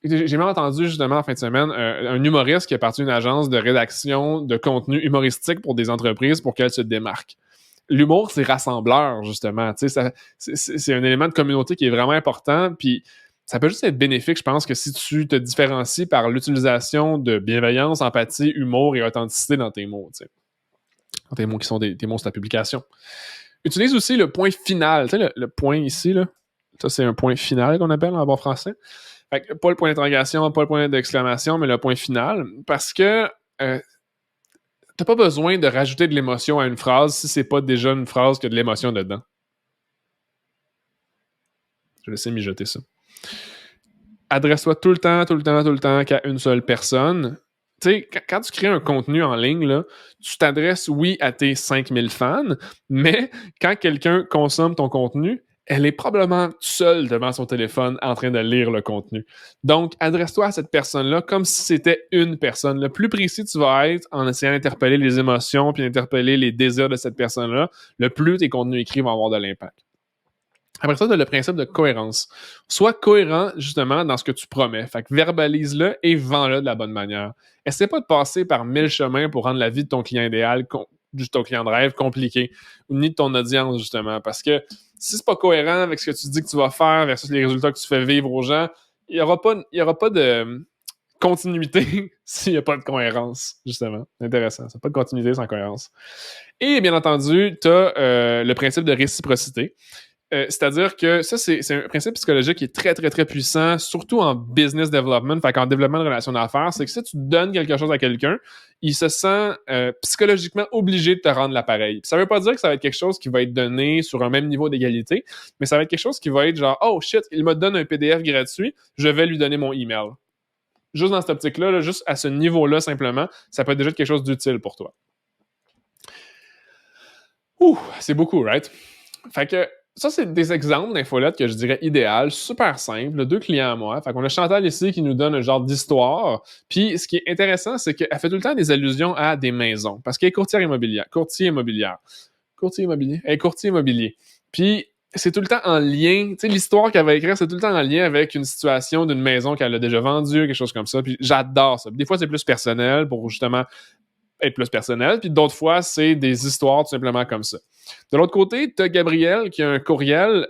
J'ai même entendu justement en fin de semaine un humoriste qui est parti d'une agence de rédaction de contenu humoristique pour des entreprises pour qu'elles se démarquent. L'humour, c'est rassembleur, justement. C'est un élément de communauté qui est vraiment important. Puis ça peut juste être bénéfique, je pense, que si tu te différencies par l'utilisation de bienveillance, empathie, humour et authenticité dans tes mots. Dans tes mots qui sont tes mots sur ta publication. Utilise aussi le point final. Tu sais, le point ici, là. Ça, c'est un point final qu'on appelle en bon français. Fait que pas le point d'interrogation, pas le point d'exclamation, mais le point final, parce que t'as pas besoin de rajouter de l'émotion à une phrase si c'est pas déjà une phrase qui a de l'émotion dedans. Je vais laisser mijoter ça. Adresse-toi tout le temps qu'à une seule personne. Tu sais, quand tu crées un contenu en ligne, là, tu t'adresses, oui, à tes 5000 fans, mais quand quelqu'un consomme ton contenu, elle est probablement seule devant son téléphone en train de lire le contenu. Donc, adresse-toi à cette personne-là comme si c'était une personne. Le plus précis tu vas être en essayant d'interpeller les émotions puis d'interpeller les désirs de cette personne-là, le plus tes contenus écrits vont avoir de l'impact. Après ça, tu as le principe de cohérence. Sois cohérent, justement, dans ce que tu promets. Fait que verbalise-le et vends-le de la bonne manière. Essaie pas de passer par 1000 chemins pour rendre la vie de ton client idéal, de ton client de rêve, compliqué, ni de ton audience, justement. Parce que si c'est pas cohérent avec ce que tu dis que tu vas faire versus les résultats que tu fais vivre aux gens, il y aura pas de continuité s'il n'y a pas de cohérence, justement. Intéressant. Ça n'a pas de continuité sans cohérence. Et bien entendu, tu as le principe de réciprocité. C'est-à-dire que ça, c'est un principe psychologique qui est très, très, très puissant, surtout en business development, fait qu'en développement de relations d'affaires, c'est que si tu donnes quelque chose à quelqu'un, il se sent psychologiquement obligé de te rendre l'appareil. Ça veut pas dire que ça va être quelque chose qui va être donné sur un même niveau d'égalité, mais ça va être quelque chose qui va être genre, oh shit, il me donne un PDF gratuit, je vais lui donner mon email. Juste dans cette optique-là, là, juste à ce niveau-là simplement, ça peut être déjà quelque chose d'utile pour toi. Ouh, c'est beaucoup, right? Fait que ça, c'est des exemples d'infolettes que je dirais idéales, super simples, 2 clients à moi. Fait qu'on a Chantal ici qui nous donne un genre d'histoire. Puis ce qui est intéressant, c'est qu'elle fait tout le temps des allusions à des maisons. Parce qu'elle est courtière immobilière. Courtier immobilier. Elle est courtier immobilier. Puis c'est tout le temps en lien. Tu sais, l'histoire qu'elle va écrire, c'est tout le temps en lien avec une situation d'une maison qu'elle a déjà vendue, quelque chose comme ça. Puis j'adore ça. Puis des fois, c'est plus personnel pour justement être plus personnel, puis d'autres fois, c'est des histoires tout simplement comme ça. De l'autre côté, tu as Gabriel qui a un courriel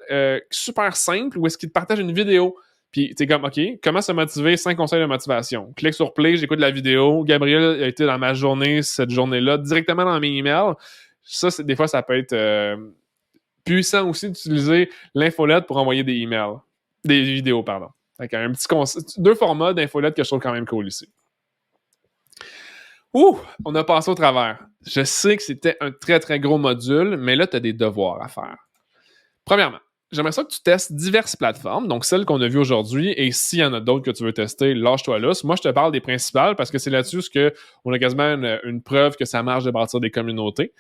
super simple où est-ce qu'il te partage une vidéo. Puis tu es comme, OK, comment se motiver? 5 conseils de motivation. Clique sur play, j'écoute la vidéo. Gabriel a été dans ma journée, cette journée-là, directement dans mes emails. Ça, des fois, ça peut être puissant aussi d'utiliser l'infolette pour envoyer des emails. Des vidéos, pardon. Donc, un petit deux formats d'infolette que je trouve quand même cool ici. Ouh, on a passé au travers. Je sais que c'était un très, très gros module, mais là, tu as des devoirs à faire. Premièrement, j'aimerais ça que tu testes diverses plateformes, donc celles qu'on a vues aujourd'hui, et s'il y en a d'autres que tu veux tester, lâche-toi là. Moi, je te parle des principales parce que c'est là-dessus qu'on a quasiment une preuve que ça marche de bâtir des communautés.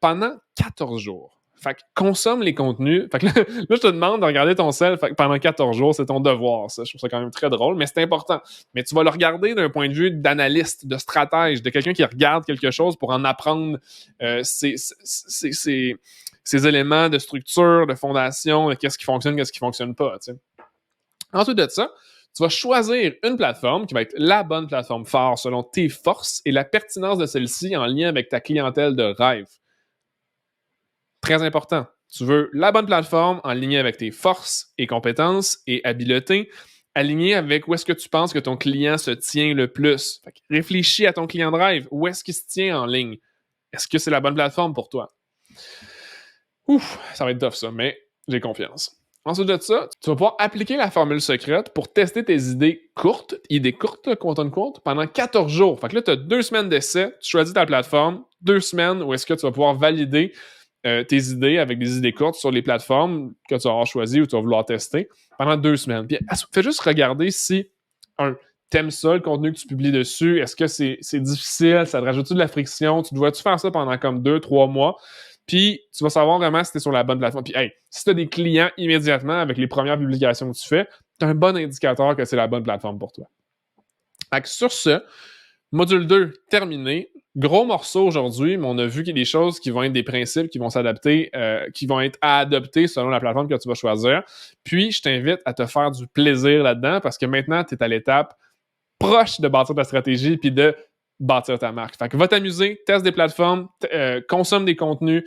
Pendant 14 jours. Fait que consomme les contenus. Fait que là, je te demande de regarder ton sel pendant 14 jours. C'est ton devoir, ça. Je trouve ça quand même très drôle, mais c'est important. Mais tu vas le regarder d'un point de vue d'analyste, de stratège, de quelqu'un qui regarde quelque chose pour en apprendre ces éléments de structure, de fondation, de qu'est-ce qui fonctionne pas. T'sais. Ensuite de ça, tu vas choisir une plateforme qui va être la bonne plateforme phare selon tes forces et la pertinence de celle-ci en lien avec ta clientèle de rêve. Très important. Tu veux la bonne plateforme en lien avec tes forces et compétences et habiletés, aligné avec où est-ce que tu penses que ton client se tient le plus. Fait que réfléchis à ton client de rêve. Où est-ce qu'il se tient en ligne? Est-ce que c'est la bonne plateforme pour toi? Ouf, ça va être tough ça, mais j'ai confiance. Ensuite de ça, tu vas pouvoir appliquer la formule secrète pour tester tes idées courtes, pendant 14 jours. Fait que là, tu as 2 semaines d'essai, tu choisis ta plateforme, 2 semaines où est-ce que tu vas pouvoir valider tes idées avec des idées courtes sur les plateformes que tu vas avoir choisies ou tu vas vouloir tester pendant 2 semaines. Puis fais juste regarder si, t'aimes ça, le contenu que tu publies dessus, est-ce que c'est difficile, ça te rajoute-tu de la friction, tu dois-tu faire ça pendant comme 2-3 mois, puis tu vas savoir vraiment si tu es sur la bonne plateforme. Puis hey, si tu as des clients immédiatement avec les premières publications que tu fais, tu as un bon indicateur que c'est la bonne plateforme pour toi. Fait que sur ce, module 2 terminé. Gros morceau aujourd'hui, mais on a vu qu'il y a des choses qui vont être des principes qui vont s'adapter, qui vont être à adopter selon la plateforme que tu vas choisir. Puis, je t'invite à te faire du plaisir là-dedans parce que maintenant, tu es à l'étape proche de bâtir ta stratégie puis de bâtir ta marque. Fait que va t'amuser, teste des plateformes, consomme des contenus,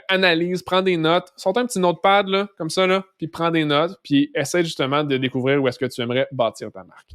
analyse, prends des notes. Sors un petit notepad, là, comme ça, là, puis prends des notes, puis essaie justement de découvrir où est-ce que tu aimerais bâtir ta marque.